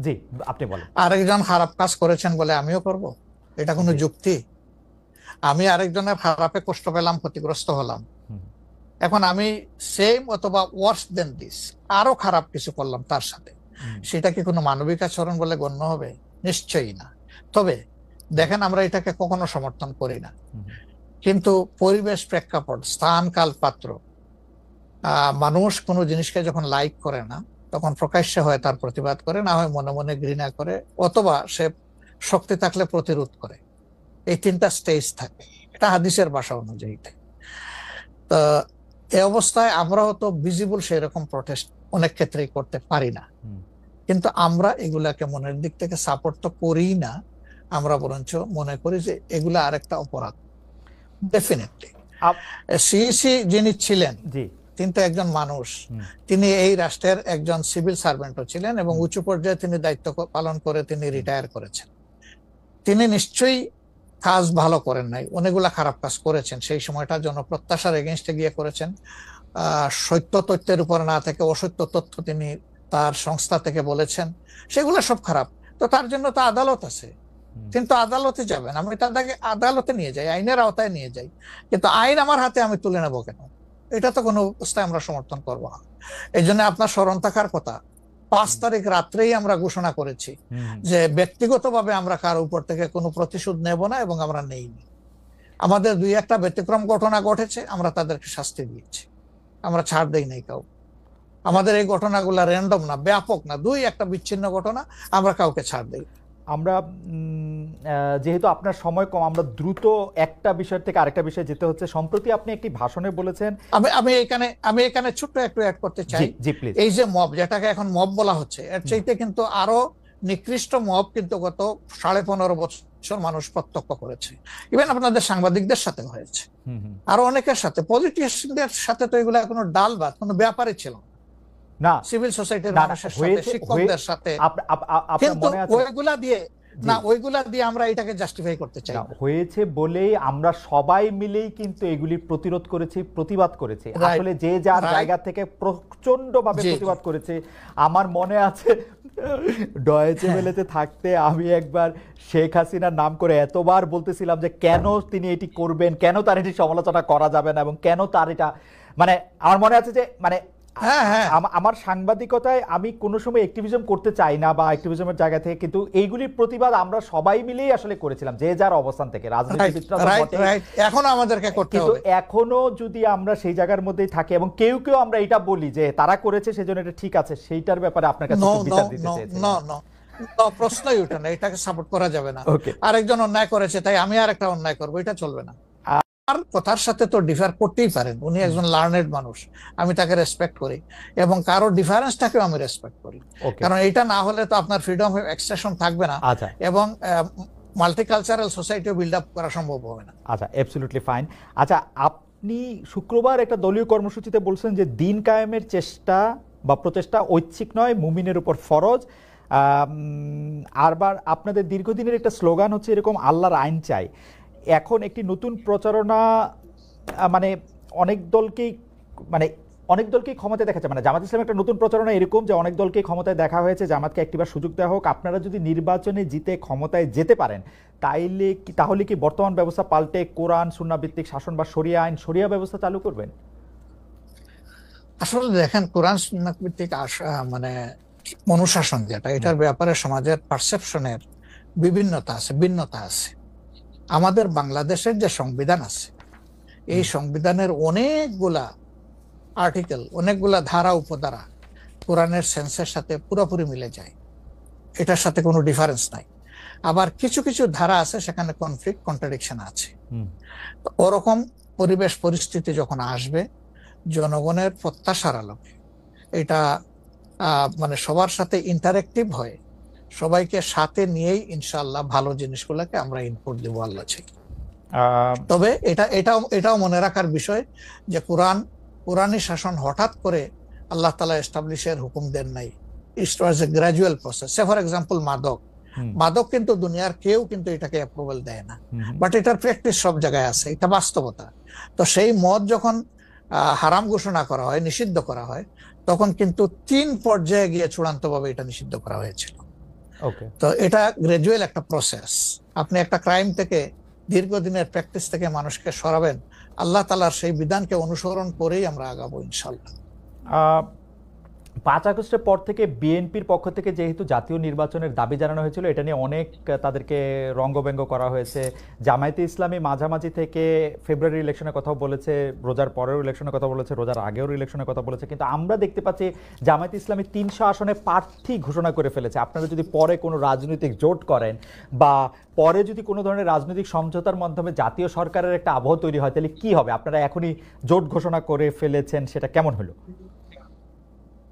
জি আপনি বলেন, আরেকজন খারাপ কাজ করেছেন বলে আমিও করব, এটা কোনো যুক্তি? আমি আরেকজনের খারাপে কষ্ট পেলাম, ক্ষতিগ্রস্ত হলাম, এখন আমি সেম অথবা ওয়ার্স দেন দিস আরো খারাপ কিছু করলাম তার সাথে, সেটা কি কোনো মানবিক আচরণ বলে গণ্য হবে? নিশ্চয়ই না। তবে দেখেন, আমরা এটাকে কখনো সমর্থন করি না, কিন্তু পরিবেশ, প্রেক্ষাপট, স্থান, কাল, পাত্র, মানুষ কোনো জিনিসকে যখন লাইক করে না, তখন প্রকাশ্যে হয় তার প্রতিবাদ করে, না হয় মনে মনে ঘৃণা করে, অথবা সে শক্তি থাকলে প্রতিরোধ করে। এই তিনটা স্টেজ থাকে, এটা হাদিসের ভাষা অনুযায়ী। তো এই অবস্থায় আমরা হয়তো ভিজিবল সেরকম প্রটেস্ট অনেক ক্ষেত্রেই করতে পারি না, কিন্তু আমরা এগুলাকে মনের দিক থেকে সাপোর্ট তো করি না, আমরা বরঞ্চ মনে করি যে এগুলা আরেকটা অপরাধ। ডেফিনেটলি সিইসি যিনি ছিলেন, তিনি তো একজন মানুষ, তিনি এই রাষ্ট্রের একজন সিভিল সার্ভেন্টও ছিলেন এবং উঁচু পর্যায়ে তিনি দায়িত্ব পালন করে তিনি রিটায়ার করেছেন। তিনি নিশ্চয়ই কাজ ভালো করেন নাই, অনেকগুলা খারাপ কাজ করেছেন। সেই সময়টা জনপ্রত্যাশার এগেইনস্টে গিয়ে করেছেন, সত্য তথ্যের উপর না থেকে অসত্য তথ্য তিনি তার সংস্থা থেকে বলেছেন, সেগুলো সব খারাপ। তো তার জন্য তো আদালত আছে, কিন্তু আদালতে যাবেন, আমি তাদেরকে আদালতে নিয়ে যাই, আইনের আওতায় নিয়ে যাই, কিন্তু আইন আমার হাতে আমি তুলে নেবো কেন? এটা তো কোনো অবস্থায় আমরা সমর্থন করবো না। এই জন্য আপনার স্মরণ থাকার কথা, 5 তারিখ রাত্রেই আমরা ঘোষণা করেছি যে ব্যক্তিগতভাবে আমরা কারো উপর থেকে কোনো প্রতিশোধ নেব না এবং আমরা নেইনি। আমাদের 2-1টা ব্যতিক্রম ঘটনা ঘটেছে, আমরা তাদেরকে শাস্তি দিয়েছি, আমরা ছাড় দেই নাই কাউ। আমাদের এই ঘটনাগুলো র্যান্ডম না, ব্যাপক না, 2-1টা বিচ্ছিন্ন ঘটনা, আমরা কাউকে ছাড় দেই। আমরা যেহেতু আপনার সময় কম, আমরা দ্রুত একটা বিষয় থেকে আরেকটা বিষয়ে যেতে হচ্ছে। সম্প্রতি আপনি একটি ভাষণে বলেছেন, আমি এখানে ছোট্ট একটু অ্যাড করতে চাই। জি প্লিজ। এই যে মব, যেটাকে এখন মব বলা হচ্ছে, এর চাইতে কিন্তু আরো নিকৃষ্ট মব কিন্তু গত 15.5 বছর মানুষ প্রত্যক্ষ করেছে। ইভেন আপনাদের সাংবাদিকদের সাথে হয়েছে, আরো অনেকের সাথে, পলিটিশিয়ানদের সাথে তো এগুলো কোনো ডাল ভাত, কোনো ব্যাপারই ছিল না, সিভিল সোসাইটির মানুষের সাথে, শিক্ষকদের সাথে। কিন্তু ওইগুলা দিয়ে আমরা এটাকে জাস্টিফাই করতে চাই না। হয়েছে বলেই আমরা সবাই মিলেই কিন্তু এগুলি প্রতিরোধ করেছি, প্রতিবাদ করেছি। আসলে যে যার জায়গা থেকে প্রচন্ড ভাবে প্রতিবাদ করেছে। আমার মনে আছে ডয়েচে ওয়েলেতে থাকতে আমি একবার শেখ হাসিনার নাম করে এতবার বলতেছিলাম যে কেন তিনি এটি করবেন, কেন তার এটি সমালোচনা করা যাবে না, এবং কেন তার এটা, মানে আমার মনে আছে যে মানে আমার সাংবাদিকতায় আমি কোনো সময় অ্যাক্টিভিজম করতে চাই না বা অ্যাক্টিভিজমের জায়গা থেকে, কিন্তু এইগুলির প্রতিবাদ আমরা সবাই মিলেই আসলে করেছিলাম, যে যার অবস্থান থেকে। এখনো আমাদেরকে করতে হবে, কিন্তু এখনো যদি আমরা সেই জায়গার মধ্যেই থাকি এবং কেউ কেউ আমরা এটা বলি যে তারা করেছে সেজন্য এটা ঠিক আছে, সেইটার ব্যাপারে আপনার কাছে বিচার দিতে চাইছিলাম। প্রশ্নই ওঠে না, এটাকে সাপোর্ট করা যাবে না। আরেকজন অন্যায় করেছে তাই আমি আরেকটা অন্যায় করবো, এটা চলবে না। কথার সাথে তো ডিফার করতেই পারেন, উনি একজন লার্নেড মানুষ, আমি তাকে রেসপেক্ট করি, এবং কারো ডিফারেন্সটাকেও আমি রেসপেক্ট করি, কারণ এটা না হলে তো আপনার ফ্রিডম অফ এক্সপ্রেশন থাকবে না, এবং মাল্টিকালচারাল সোসাইটিও বিল্ড আপ করা সম্ভব হবে না। আচ্ছা, অ্যাবসলিউটলি ফাইন। আচ্ছা, আপনি শুক্রবার একটা দলীয় কর্মসূচিতে বলছেন যে দিন কায়েমের চেষ্টা বা প্রচেষ্টা ঐচ্ছিক নয়, মুমিনের উপর ফরজ। আরবার আপনাদের দীর্ঘদিনের একটা স্লোগান হচ্ছে এরকম, আল্লাহর আইন চাই। এখন একটি নতুন প্রচারণা, মানে অনেক দলকেই ক্ষমতায় দেখা যায়, মানে জামাত ইসলাম একটা নতুন প্রচারণা এরকম যে অনেক দলকেই ক্ষমতায় দেখা হয়েছে, জামাতকে একটিবার সুযোগ দেওয়া হোক, আপনারা যদি নির্বাচনে জিতে ক্ষমতায় যেতে পারেন তাহলে কি বর্তমান ব্যবস্থা পাল্টে কোরআন সুন্নাহ ভিত্তিক শাসন বা শরিয়া আইন, শরিয়া ব্যবস্থা চালু করবেন? আসলে দেখেন, কোরআন সুন্নাহ ভিত্তিক মানে অনুশাসন যেটা, এটার ব্যাপারে সমাজের পারসেপশনের বিভিন্নতা আছে, ভিন্নতা আছে। আমাদের বাংলাদেশের যে সংবিধান আছে, এই সংবিধানের অনেকগুলা আর্টিকেল, অনেকগুলা ধারা উপধারা কোরআনের সেন্সের সাথে পুরোপুরি মিলে যায়, এটার সাথে কোনো ডিফারেন্স নাই। আবার কিছু কিছু ধারা আছে সেখানে কনফ্লিক্ট, কন্ট্রাডিকশন আছে। ওরকম পরিবেশ পরিস্থিতি যখন আসবে, জনগণের প্রত্যাশার আলোকে এটা মানে সবার সাথে ইন্টারেক্টিভ হয়, সবাইকে সাথে নিয়েই ইনশাআল্লাহ ভালো জিনিসগুলোকে আমরা ইনপুট দেবো আল্লাহ থেকে। তবে এটাও মনে রাখার বিষয় যে কোরআনী শাসন হঠাৎ করে আল্লাহ তাআলা এস্টাবলিশের হুকুম দেন নাই, it was a gradual process. Say for example মাদক কিন্তু দুনিয়ার কেউ কিন্তু এটাকে অ্যাপ্রুভাল দেয় না, বাট এটার প্র্যাকটিস সব জায়গায় আছে, এটা বাস্তবতা। তো সেই মদ যখন হারাম ঘোষণা করা হয়, নিষিদ্ধ করা হয়, তখন কিন্তু 3 পর্যায়ে গিয়ে চূড়ান্তভাবে এটা নিষিদ্ধ করা হয়েছিল। তো এটা গ্রাজুয়াল একটা প্রসেস। আপনি একটা ক্রাইম থেকে, দীর্ঘদিনের প্র্যাকটিস থেকে মানুষকে সরাবেন, আল্লাহ তাআলার সেই বিধানকে অনুসরণ করেই আমরা আগাবো ইনশাআল্লাহ। 5 আগস্টের পর থেকে বিএনপির পক্ষ থেকে যেহেতু জাতীয় নির্বাচনের দাবি জানানো হয়েছিল, এটা নিয়ে অনেক তাদেরকে রঙ্গব্যঙ্গ করা হয়েছে। জামায়াতে ইসলামী মাঝামাঝি থেকে ফেব্রুয়ারি ইলেকশনের কথাও বলেছে, রোজার পরেও ইলেকশনের কথা বলেছে, রোজার আগেও ইলেকশনের কথা বলেছে, কিন্তু আমরা দেখতে পাচ্ছি জামায়াতে ইসলামী 300 আসনে প্রার্থী ঘোষণা করে ফেলেছে। আপনারা যদি পরে কোনো রাজনৈতিক জোট করেন বা পরে যদি কোনো ধরনের রাজনৈতিক সমঝোতার মাধ্যমে জাতীয় সরকারের একটা আবহ তৈরি হয়, তাহলে কি হবে? আপনারা এখনই জোট ঘোষণা করে ফেলেছেন, সেটা কেমন হলো?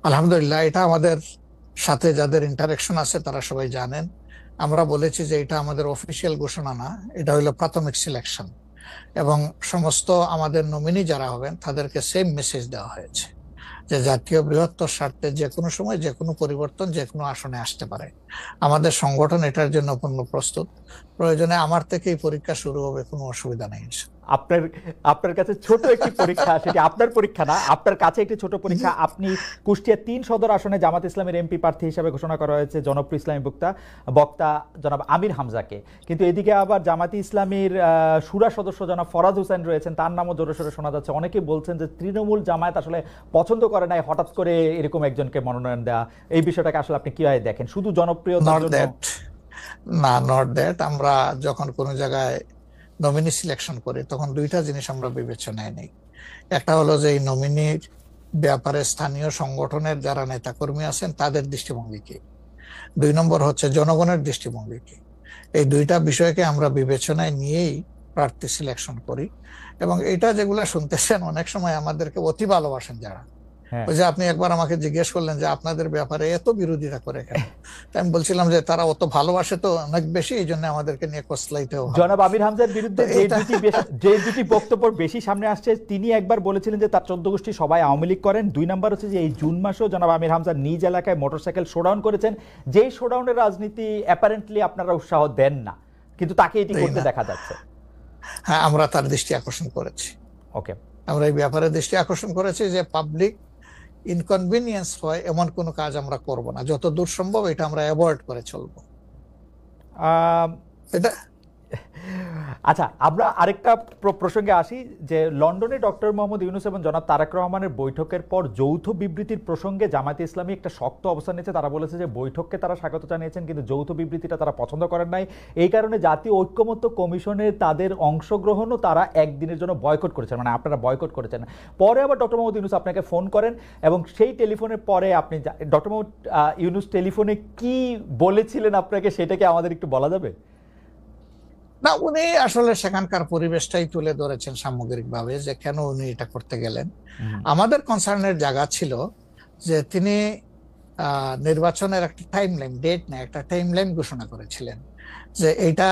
আলহামদুলিল্লাহ, এটা আমাদের সাথে যাদের ইন্টারেকশন আছে তারা সবাই জানেন। আমরা বলেছি যে এটা আমাদের অফিসিয়াল ঘোষণা না, এটা হলো প্রাথমিক সিলেকশন, এবং সমস্ত আমাদের নমিনি যারা হবেন তাদেরকে সেম মেসেজ দেওয়া হয়েছে যে জাতীয় বৃহত্তর স্বার্থে যে কোনো সময় যে কোনো পরিবর্তন যে কোনো আসনে আসতে পারে। আমাদের সংগঠন এটার জন্য পূর্ণ প্রস্তুত। প্রয়োজনে আমার থেকেই পরীক্ষা শুরু হবে, কোনো অসুবিধা নেই। আপনার কাছে ছোট একটি পরীক্ষা, সেটি আপনার পরীক্ষা না, আপনার কাছে একটি ছোট পরীক্ষা। আপনি কুষ্টিয়া 3 সদর আসনে জামাত ইসলামের এমপি প্রার্থী হিসেবে ঘোষণা করা হয়েছে জনপ্রিয় ইসলামী বক্তা জনাব আমির হামজাকে, কিন্তু এদিকে আবার জামাতি ইসলামীর শুরা সদস্য জনাব ফরাজ হোসেন রয়েছেন, তার নামও জোরে সোরে শোনা যাচ্ছে। অনেকে বলছেন যে তৃণমূল জামায়াত আসলে পছন্দ করে নাই হঠাৎ করে এরকম একজনকে মনোনয়ন দেওয়া। এই বিষয়টাকে আসলে আপনি কিভাবে দেখেন? শুধু জনপ্রিয়তার জন্য না, নট দ্যাট। আমরা যখন কোনো জায়গায় নমিনি সিলেকশন করি তখন 2টা জিনিস আমরা বিবেচনায় নেই। একটা হলো যে এই নমিনির ব্যাপারে স্থানীয় সংগঠনের যারা নেতাকর্মী আছেন তাদের দৃষ্টিভঙ্গি কি, দুই নম্বর হচ্ছে জনগণের দৃষ্টিভঙ্গি কি। এই দুইটা বিষয়কে আমরা বিবেচনায় নিয়েই প্রার্থী সিলেকশন করি। এবং এটা যেগুলা শুনতেছেন, অনেক সময় আমাদেরকে অতি ভালোবাসেন যারা, ওই যে আপনি একবার আমাকে জিজ্ঞেস করলেন যে আপনাদের ব্যাপারে এত বিরোধিতা করে কেন, আমি বলছিলাম যে তারা অত ভালোবাসে তো অনেক বেশি, এই জন্য আমাদেরকে নিয়ে কসলাইতেও। জনাব আমির হামজার বিরুদ্ধে যে দুটি বক্তব্য বেশি সামনে আসছে, তিনি একবার বলেছিলেন যে তার 14 গোষ্ঠী সবাই আওয়ামী লীগ করেন। 2 নাম্বার হচ্ছে যে এই জুন মাসেও জনাব আমির হামজা নিজ এলাকায় মোটরসাইকেল শোডাউন করেছেন, যেই শোডাউনের রাজনীতি অ্যাপারেন্টলি আপনারা উৎসাহ দেন না, কিন্তু তাকে এটি করতে দেখা যাচ্ছে। হ্যাঁ, আমরা তার দৃষ্টি আকর্ষণ করেছি। ওকে, আমরা এই ব্যাপারে দৃষ্টি আকর্ষণ করেছি যে পাবলিক ইনকনভিনিয়েন্স হয় এমন কোনো কাজ আমরা করব না, যত দূর সম্ভব এটা আমরা অ্যাভয়েড করে চলবো। এটা আচ্ছা, আমরা আরেকটা প্রসঙ্গে আসি যে লন্ডনে ডক্টর মোহাম্মদ ইউনূস এবং জনাব তারেক রহমানের বৈঠকের পর যৌথ বিবৃতির প্রসঙ্গে জামায়াতে ইসলামী একটা শক্ত অবস্থান নিয়েছে। তারা বলেছে যে বৈঠককে তারা স্বাগত জানিয়েছেন, কিন্তু যৌথ বিবৃতিটা তারা পছন্দ করেন নাই। এই কারণে জাতীয় ঐক্যমত্য কমিশনে তাদের অংশগ্রহণও তারা একদিনের জন্য বয়কট করেছেন, মানে আপনারা বয়কট করেছেন। পরে আবার ডক্টর মোহাম্মদ ইউনূস আপনাকে ফোন করেন এবং সেই টেলিফোনের পরে আপনি ডক্টর মোহাম্মদ ইউনূস টেলিফোনে কি বলেছিলেন আপনাকে, সেটাকে আমাদের একটু বলা যাবে? না, উনি আসলে সেখানকার পরিবেশটাই তুলে ধরেছেন সামগ্রিকভাবে যে কেন উনি এটা করতে গেলেন। আমাদের কনসার্নের জায়গা ছিল যে তিনি নির্বাচনের একটা টাইম লাইন, ডেট না, একটা টাইম লাইন ঘোষণা করেছিলেন যে এইটা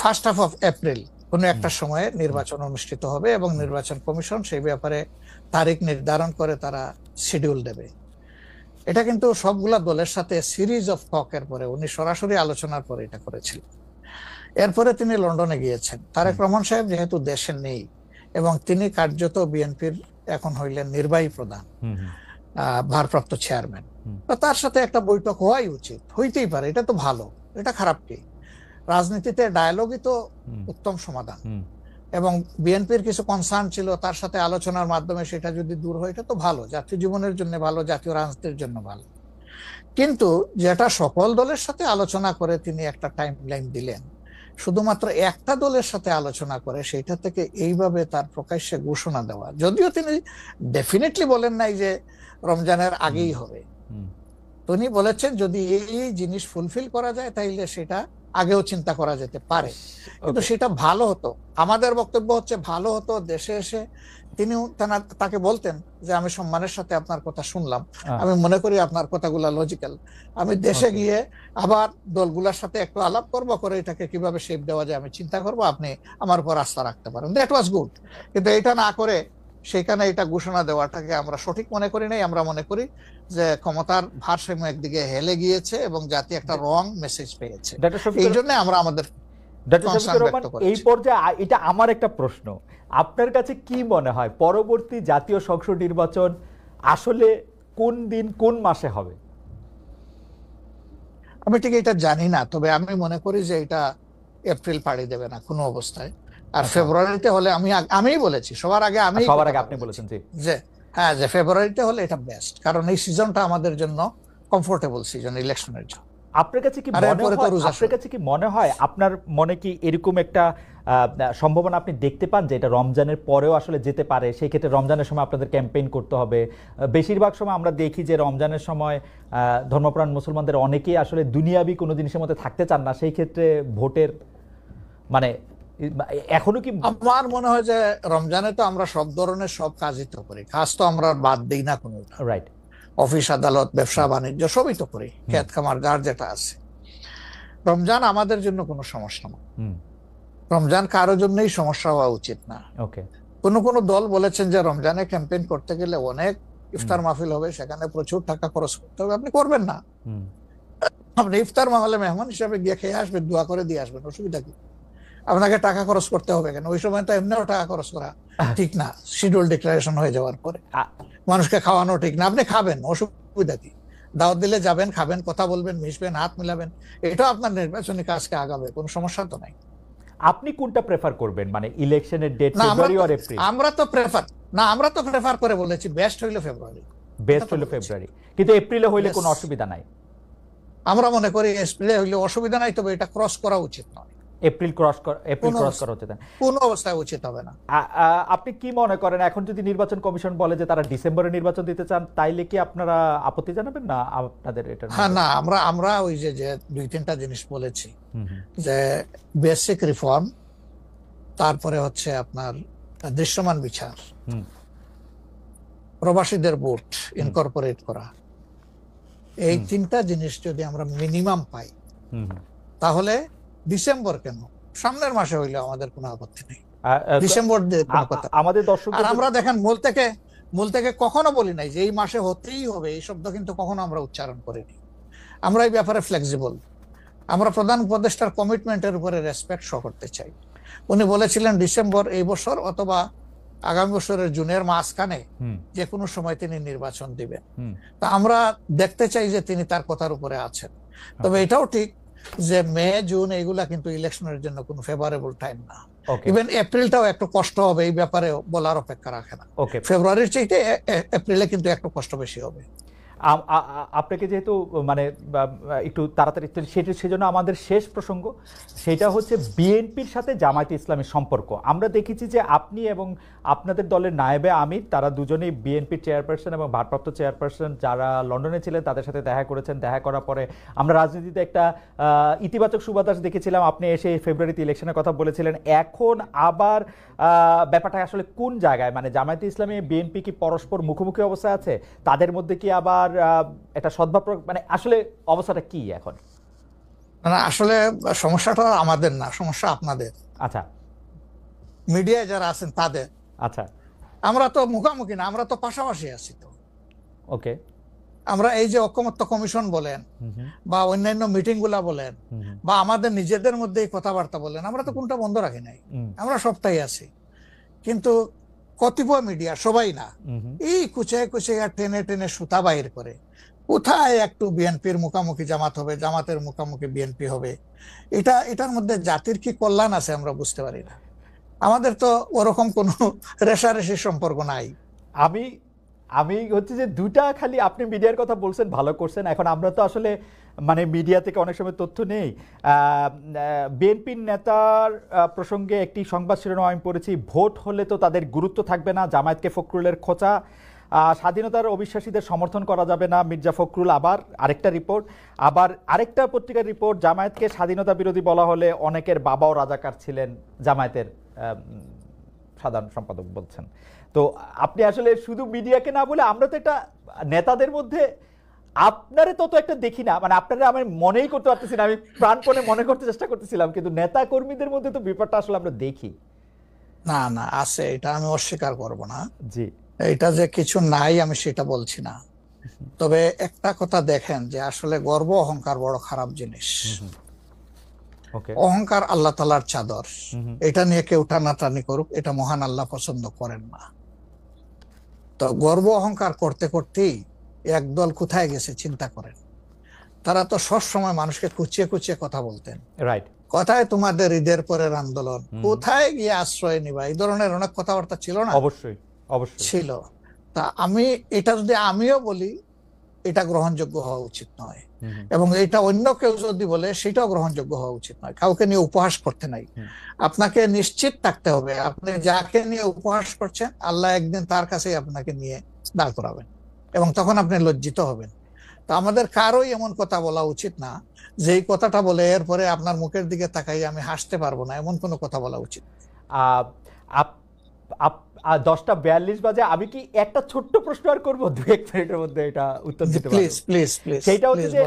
1st of April কোনো একটা সময়ে নির্বাচন অনুষ্ঠিত হবে এবং নির্বাচন কমিশন সেই ব্যাপারে তারিখ নির্ধারণ করে তারা শিডিউল দেবে। এটা কিন্তু সবগুলা দলের সাথে সিরিজ অফ টকের পরে, উনি সরাসরি আলোচনার পরে এটা করেছিলেন। এরপরে তিনি লন্ডনে গিয়েছেন। তারেক রহমান সাহেব যেহেতু দেশে নেই এবং তিনি কার্যত বিএনপির এখন হইলেন নির্বাহী প্রধান, ভারপ্রাপ্ত চেয়ারম্যান, তার সাথে একটা বৈঠক হওয়াই উচিত, হইতেই পারে, এটা তো ভালো, এটা খারাপ কি? রাজনীতিতে ডায়ালগই তো উত্তম সমাধান। এবং বিএনপির কিছু কনসার্ন ছিল, তার সাথে আলোচনার মাধ্যমে সেটা যদি দূর হয়, এটা তো ভালো, জাতীয় জীবনের জন্য ভালো, জাতীয় রাজনীতির জন্য ভালো। কিন্তু যেটা সকল দলের সাথে আলোচনা করে তিনি একটা টাইম লাইন দিলেন, শুধুমাত্র একটা দলের সাথে আলোচনা করে সেটা থেকে এইভাবে তার প্রকাশ্যে ঘোষণা দেওয়া, যদিও তিনি ডেফিনেটলি বলেন নাই যে রমজানের আগেই হবে, তিনি বলেছেন যদি এই জিনিস ফুলফিল করা যায় তাইলে সেটা আগেও চিন্তা করা যেতে পারে, কিন্তু সেটা ভালো হতো। আমাদের বক্তব্য হচ্ছে ভালো হতো দেশে এসে তিনি তাকে বলতেন যে আমি সম্মানের সাথে আপনার কথা শুনলাম, আমি মনে করি আপনার কথাগুলা লজিক্যাল, আমি দেশে গিয়ে আবার দলগুলোর সাথে একটু আলাপ করবো, করে এটাকে কিভাবে শেপ দেওয়া যায় আমি চিন্তা করবো, আপনি আমার উপর আস্থা রাখতে পারেন। That was good. কিন্তু এটা না করে সেখানে এটা ঘোষণা দেওয়াটাকে আমরা সঠিক মনে করি নাই। আমরা মনে করি যে ক্ষমতার ভারসাম্য একদিকে হেলে গিয়েছে এবং জাতি একটা রং মেসেজ পেয়েছে, এই জন্য আমরা আমাদের এই পর্যায়ে। এটা আমার একটা প্রশ্ন, আপনার কাছে কি মনে হয় পরবর্তী জাতীয় সংসদ নির্বাচন আসলে কোন দিন কোন মাসে হবে? আমি ঠিক এটা জানি না, তবে আমি মনে করি যে এটা এপ্রিল পাড়ি দেবে না কোনো অবস্থায়। আর ফেব্রুয়ারিতে হলে আমিই বলেছি সবার আগে, আপনি বলেছেন যে হ্যাঁ, যে ফেব্রুয়ারিতে হলে এটা বেস্ট, কারণ এই সিজনটা আমাদের জন্য কমফোর্টেবল সিজন ইলেকশনের জন্য। আপনার কাছে কি মনে হয় আপনার মনে কি এরকম একটা সম্ভাবনা আপনি দেখতে পান যে এটা রমজানের পরেও আসলে যেতে পারে? সেই ক্ষেত্রে রমজানের সময় আপনাদের ক্যাম্পেইন করতে হবে। বেশিরভাগ সময় আমরা দেখি যে রমজানের সময় ধর্মপ্রাণ মুসলমানদের অনেকেই আসলে দুনিয়াবি কোনো জিনিসের মধ্যে থাকতে চান না, সেই ক্ষেত্রে ভোটের মানে এখনো কি? আমার মনে হয় যে রমজানে তো আমরা সব ধরনের সব কাজই তো করি, কাজ তো আমরা বাদ দিই না কোনো, রাইট? অফিস আদালত ব্যবসা বাণিজ্য সবই তো করি, ক্ষেত খামার যার যেটা আছে। রমজান আমাদের জন্য কোনো সমস্যা না, রমজান কারোর জন্যই সমস্যা হওয়া উচিত না। কোনো দল বলেছেন যে রমজানে ক্যাম্পেইন করতে গেলে অনেক ইফতার মাহফিল হবে, সেখানে প্রচুর টাকা খরচ করতে হবে, আপনি করবেন না। আপনি ইফতার মাহফিলে মেহমান হিসাবে গিয়ে খেয়ে আসবেন, দোয়া করে দিয়ে আসবেন, অসুবিধা কি? আপনাকে টাকা খরচ করতে হবে কেন? ওই সময় তো এমনিও টাকা খরচ করা ঠিক না, শিডিউল ডিক্লারেশন হয়ে যাওয়ার পরে মানুষকে খাওয়ানো ঠিক না। আপনি খাবেন, অসুবিধা কি? দাওয়াত দিলে যাবেন, খাবেন, কথা বলবেন, মিশবেন, হাত মিলাবেন, এটা আপনার নির্বাচনী কাজকে আগাবে, কোনো সমস্যা তো নাই। আপনি কোনটা প্রেফার করবেন, মানে ইলেকশনের ডেট ফেব্রুয়ারি অর এপ্রিল? আমরা তো প্রেফার করে বলেছি বেস্ট হইলো ফেব্রুয়ারি, কিন্তু এপ্রিলে হইলে কোনো অসুবিধা নাই। আমরা মনে করি এপ্রিলে হইলে অসুবিধা নাই, তবে এটা ক্রস করা উচিত নয়। এপ্রিল ক্রস করা হচ্ছে না, কোন অবস্থায় উচিত হবে না। আপনি কি মনে করেন এখন যদি নির্বাচন কমিশন বলে যে তারা ডিসেম্বরে নির্বাচন দিতে চান, তাইলে কি আপনারা আপত্তি জানাবেন না আপনাদের এটা? হ্যাঁ, না, আমরা ওই যে 2-3টা জিনিস বলেছি, যে বেসিক রিফর্ম, তারপরে হচ্ছে আপনার দৃশ্যমান বিচার, প্রবাসীদের ভোট ইনকর্পোরেট করা, এই 3টা জিনিস যদি আমরা মিনিমাম পাই তাহলে ডিসেম্বর কেন, সামনের মাসে হইলে আমাদের কোনো আপত্তি নেই। ডিসেম্বর আমাদের দর্শক, আর আমরা দেখেন মূল থেকে কখনো বলি নাই যে এই মাসে হতেই হবে, এই শব্দ কিন্তু কখনো আমরা উচ্চারণ করিনি। আমরা এই ব্যাপারে ফ্লেক্সিবল। আমরা প্রধান উপদেষ্টার কমিটমেন্টের উপরে রেসপেক্ট শো করতে চাই। উনি বলেছিলেন ডিসেম্বর এই বছর অথবা আগামী বছরের জুনের মাঝখানে যে কোনো সময় তিনি নির্বাচন দিবেন। তা আমরা দেখতে চাই যে তিনি তার কথার উপরে আছেন। তবে এটাও ঠিক যে মে জুন এইগুলা কিন্তু ইলেকশনের জন্য কোনো ফেভারেবল টাইম না। ইভেন এপ্রিলটাও একটু কষ্ট হবে, এই ব্যাপারে বলার অপেক্ষা রাখে না। ফেব্রুয়ারির চাইতে এপ্রিলে কিন্তু একটু কষ্ট বেশি হবে। আপনাকে যেহেতু মানে একটু তাড়াতাড়ি, সেজন্য আমাদের শেষ প্রসঙ্গ সেটা হচ্ছে বিএনপির সাথে জামায়াতে ইসলামের সম্পর্ক। আমরা দেখেছি যে আপনি এবং আপনাদের দলের নায়েবে আমির, তারা দুজনেই বিএনপির চেয়ারপারসন এবং ভারপ্রাপ্ত চেয়ারপারসন যারা লন্ডনে ছিলেন তাদের সাথে দেখা করেছেন। দেখা করার পরে আমরা রাজনীতিতে একটা ইতিবাচক সুবাতাস দেখেছিলাম। আপনি এসে ফেব্রুয়ারিতে ইলেকশনের কথা বলেছিলেন। এখন আবার ব্যাপারটা আসলে কোন জায়গায়, মানে জামায়াতে ইসলামী বিএনপি কি পরস্পর মুখোমুখি অবস্থায় আছে? তাদের মধ্যে কি আবার একটা সদ্ভাব, মানে আসলে অবস্থাটা কি এখন? না, আসলে সমস্যাটা আমাদের না, সমস্যা আপনাদের। আচ্ছা, মিডিয়ায় যারা আছেন তাদের। আচ্ছা, আমরা তো মুখোমুখি না, আমরা তো পাশাপাশি আছি। তো ওকে, আমরা এই যে ঐকমত্য কমিশন বলেন বা অন্যান্য মিটিং গুলা বলেন বা আমাদের নিজেদের মধ্যে কথাবার্তা বলেন, আমরা তো কোনটা বন্ধ রাখি নাই, আমরা সবটাই আছি। কিন্তু কতিপয় মিডিয়া, সবাই না, এই কুচায় কুচাইয়া টেনে টেনে সুতা বাইর করে কোথায় একটু বিএনপির মুখোমুখি জামাত হবে, জামাতের মুখোমুখি বিএনপি হবে। এটার মধ্যে জাতির কি কল্যাণ আছে আমরা বুঝতে পারি না। আমাদের তো ওরকম কোনো রেশারেশির সম্পর্ক নাই। আমি হচ্ছে যে দুটা, খালি আপনি মিডিয়ার কথা বলছেন, ভালো করছেন। এখন আমরা তো আসলে মানে মিডিয়া থেকে অনেক সময় তথ্য নেই। বিএনপির নেতার প্রসঙ্গে একটি সংবাদ শিরোনাম আমি পড়েছি, ভোট হলে তো তাদের গুরুত্ব থাকবে না, জামায়াতকে ফখরুলের খোঁচা, স্বাধীনতার অবিশ্বাসীদের সমর্থন করা যাবে না, মির্জা ফখরুল। আবার আরেকটা রিপোর্ট, আবার আরেকটা পত্রিকার রিপোর্ট, জামায়াতকে স্বাধীনতা বিরোধী বলা হলে অনেকের বাবাও রাজাকার ছিলেন, জামায়াতের সাধারণ সম্পাদক বলছেন। তো আপনি আসলে শুধু মিডিয়াকে না বলে, আমরা তো একটা নেতাদের মধ্যে আপনারে তত একটা দেখি না, মানে আপনারা আমি মনেই করতে পারতেছি না, আমি প্রাণপণে মনে করতে চেষ্টা করতেছিলাম, কিন্তু নেতা কর্মীদের মধ্যে তো ব্যাপারটা আসলে আমরা দেখি না। না, আছে, এটা আমি অস্বীকার করব না। জি, এটা যে কিছু নাই আমি সেটা বলছি না। তবে একটা কথা দেখেন যে আসলে গর্ব অহংকার বড় খারাপ জিনিস। অহংকার আল্লাহ তাআলার চাদর, এটা নিয়ে কেউ টানাটানি করুক, এটা মহান আল্লাহ পছন্দ করেন না। তো গর্ব অহংকার করতে করতেই একদল কোথায় গেছে চিন্তা করেন। তারা তো সবসময় মানুষকে কুচিয়ে কুচিয়ে কথা বলতেন, রাইট, কোথায় তোমাদের ঈদের পরের আন্দোলন, কোথায় গিয়ে আশ্রয় নিবা, এই ধরনের অনেক কথাবার্তা ছিল না? অবশ্যই অবশ্যই ছিল। তা এটা যদি আমিও বলি, এটা গ্রহণযোগ্য হওয়া উচিত নয়, এবং এটা অন্য কেউ যদি বলে সেটাও গ্রহণযোগ্য হওয়া উচিত নয়। কাউকে নিয়ে উপহাস করতে নাই। আপনাকে নিশ্চিত থাকতে হবে আপনি যাকে নিয়ে উপহাস করছেন, আল্লাহ একদিন তার কাছেই আপনাকে নিয়ে দাঁড় করাবেন, এবং তখন আপনি লজ্জিত হবেন। তো আমাদের কারোই এমন কথা বলা উচিত না যে এই কথাটা বলে এরপরে আপনার মুখের দিকে তাকাই আমি হাসতে পারবো না, এমন কোনো কথা বলা উচিত। 10:42 বাজে, আমি কি একটা ছোট্ট প্রশ্ন আর করবো 2-1 মিনিটের মধ্যে, এটা উত্তর দিতে পারবেন? Please please please. সেটা হচ্ছে যে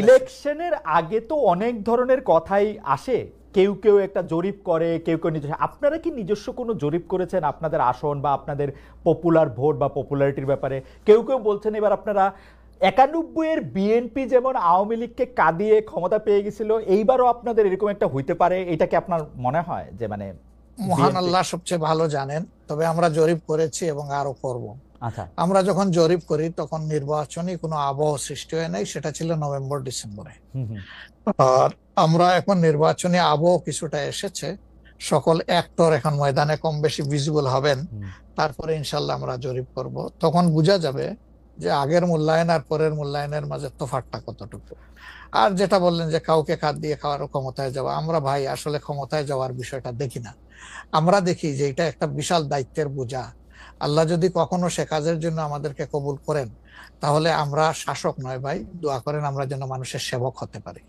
ইলেকশনের আগে তো অনেক ধরনের কথাই আসে, কেউ কেউ একটা জরিপ করে, কেউ কেউ নিজস্ব। আপনারা কি নিজস্ব কোনো জরিপ করেছেন আপনাদের আসন বা আপনাদের পপুলার ভোট বা পপুলারিটির ব্যাপারে? কেউ কেউ বলছেন এবার আপনারা 91-এর বিএনপি যেমন আওয়ামী লীগকে কাঁদিয়ে ক্ষমতা পেয়ে গেছিল, এইবারও আপনাদের এরকম একটা হইতে পারে, এটা কি আপনার মনে হয়? যে মানে মহান আল্লাহ সবচেয়ে ভালো জানেন, তবে আমরা জরিপ করেছি এবং আরো করব। আচ্ছা, আমরা যখন জরিপ করি তখন নির্বাচনী কোনো আবহ সৃষ্টি হয় নাই, সেটা ছিল নভেম্বর ডিসেম্বরে। আর আমরা এখন নির্বাচনী আবহ কিছুটা এসেছে, সকল অ্যাক্টর এখন ময়দানে কম বেশি ভিজিবল হবেন, তারপরে ইনশাল্লাহ আমরা জরিপ করব। তখন বোঝা যাবে যে আগের মূল্যায়ন আর পরের মূল্যায়নের মাঝে তফাৎটা কতটুকু। আর যেটা বললেন যে কাউকে কাঁধ দিয়ে খাওয়ার ক্ষমতায় যাওয়া, আমরা ভাই আসলে ক্ষমতায় যাওয়ার বিষয়টা দেখি না। আমরা দেখি যে এটা একটা বিশাল দায়িত্বের বোঝা। আল্লাহ যদি কখনো সে কাজের জন্য আমাদেরকে কবুল করেন, তাহলে আমরা শাসক নয় ভাই, দোয়া করেন আমরা যেন মানুষের সেবক হতে পারি।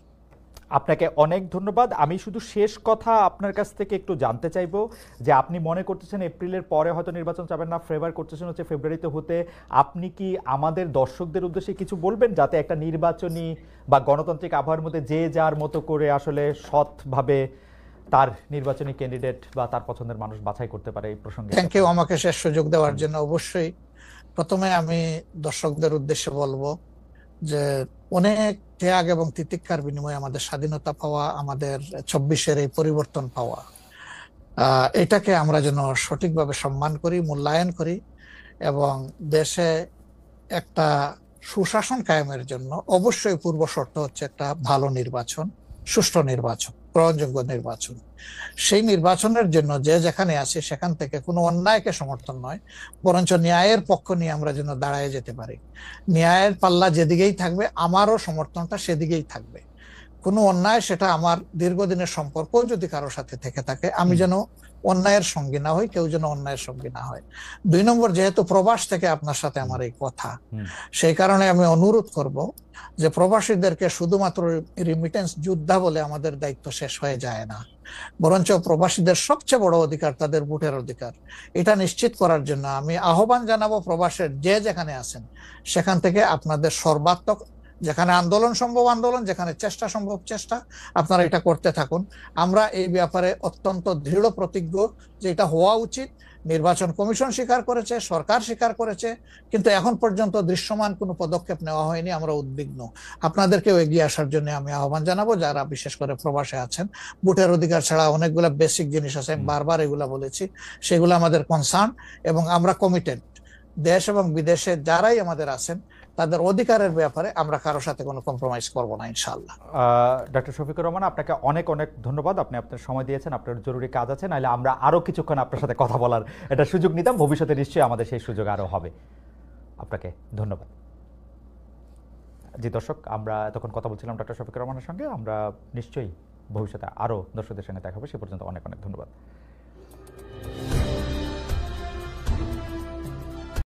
আপনাকে অনেক ধন্যবাদ। আমি শুধু শেষ কথা আপনার কাছ থেকে একটু জানতে চাইবো যে আপনি মনে করতেছেন এপ্রিলের পরে হয়তো নির্বাচন চাবেন না, ফেভার করতেছেন হচ্ছে ফেব্রুয়ারিতে হতে। আপনি কি আমাদের দর্শকদের উদ্দেশ্যে কিছু বলবেন যাতে একটা নির্বাচনী বা গণতান্ত্রিক আবহাওয়ার মধ্যে যে যার মতো করে আসলে সৎভাবে তার নির্বাচনী ক্যান্ডিডেট বা তার পছন্দের মানুষ বাছাই করতে পারে? এই প্রসঙ্গে থ্যাংক ইউ আমাকে শেষ সুযোগ দেওয়ার জন্য। অবশ্যই প্রথমে আমি দর্শকদের উদ্দেশ্যে বলবো যে অনেক ত্যাগ এবং তিতিক্ষার বিনিময়ে আমাদের স্বাধীনতা পাওয়া, আমাদের 24-এর এই পরিবর্তন পাওয়া, এটাকে আমরা যেন সঠিকভাবে সম্মান করি, মূল্যায়ন করি এবং দেশে একটা সুশাসন কায়েমের জন্য অবশ্যই পূর্ব শর্ত হচ্ছে একটা ভালো নির্বাচন, সুষ্ঠু নির্বাচন, গ্রহণযোগ্য নির্বাচন। সেই নির্বাচনের জন্য যে যেখানে আছে সেখান থেকে কোনো অন্যায়কে সমর্থন নয়, বরঞ্চ ন্যায়ের পক্ষ নিয়ে আমরা যেন দাঁড়ায় যেতে পারি। ন্যায়ের পাল্লা যেদিকেই থাকবে আমারও সমর্থনটা সেদিকেই থাকবে। কোনো অন্যায়, সেটা আমার দীর্ঘদিনের সম্পর্ক যদি কারোর সাথে থেকে থাকে, আমি যেন অন্যায়ের সঙ্গী না হই, কেউ যেন অন্যায়ের সঙ্গী না হয়। 2 নম্বর, যেহেতু প্রবাস থেকে আপনার সাথে আমার এই কথা, সেই কারণে আমি অনুরোধ করব যে প্রবাসীদেরকে শুধুমাত্র রিমিটেন্স যোদ্ধা বলে আমাদের দায়িত্ব শেষ হয়ে যায় না, বরঞ্চ প্রবাসীদের সবচেয়ে বড় অধিকার তাদের ভোটের অধিকার। এটা নিশ্চিত করার জন্য আমি আহ্বান জানাবো প্রবাসের যে যেখানে আছেন সেখান থেকে আপনাদের সর্বাত্মক, যেখানে আন্দোলন সম্ভব আন্দোলন, যেখানে চেষ্টা সম্ভব চেষ্টা, আপনারা এটা করতে থাকুন। আমরা এই ব্যাপারে অত্যন্ত দৃঢ় প্রতিজ্ঞ যে এটা হওয়া উচিত। নির্বাচন কমিশন স্বীকার করেছে, সরকার স্বীকার করেছে, কিন্তু এখন পর্যন্ত দৃশ্যমান কোনো পদক্ষেপ নেওয়া হয়নি। আমরা উদ্বিগ্ন। আপনাদেরকেও এগিয়ে আসার জন্য আমি আহ্বান জানাবো, যারা বিশেষ করে প্রবাসে আছেন। ভোটের অধিকার ছাড়া অনেকগুলো বেসিক জিনিস আছে, আমি বারবার এগুলা বলেছি, সেগুলো আমাদের কনসার্ন এবং আমরা কমিটেড। দেশ এবং বিদেশে যারাই আমাদের আছেন তাদের অধিকারের ব্যাপারে আমরা কারোর সাথে কোনো কম্প্রোমাইজ করব না ইনশাআল্লাহ। ডক্টর শফিকুর রহমান, আপনাকে অনেক অনেক ধন্যবাদ। আপনি আপনার সময় দিয়েছেন, আপনার জরুরি কাজ আছে, নাহলে আমরা আরো কিছুক্ষণ আপনার সাথে কথা বলার এটা সুযোগ নিতাম। ভবিষ্যতে নিশ্চয়ই আমাদের সেই সুযোগ আরো হবে। আপনাকে ধন্যবাদ। জি দর্শক, আমরা এতক্ষণ কথা বলছিলাম ডক্টর শফিকুর রহমানের সঙ্গে। আমরা নিশ্চয়ই ভবিষ্যতে আরো দর্শকদের সঙ্গে দেখা হবে। সে পর্যন্ত অনেক অনেক ধন্যবাদ।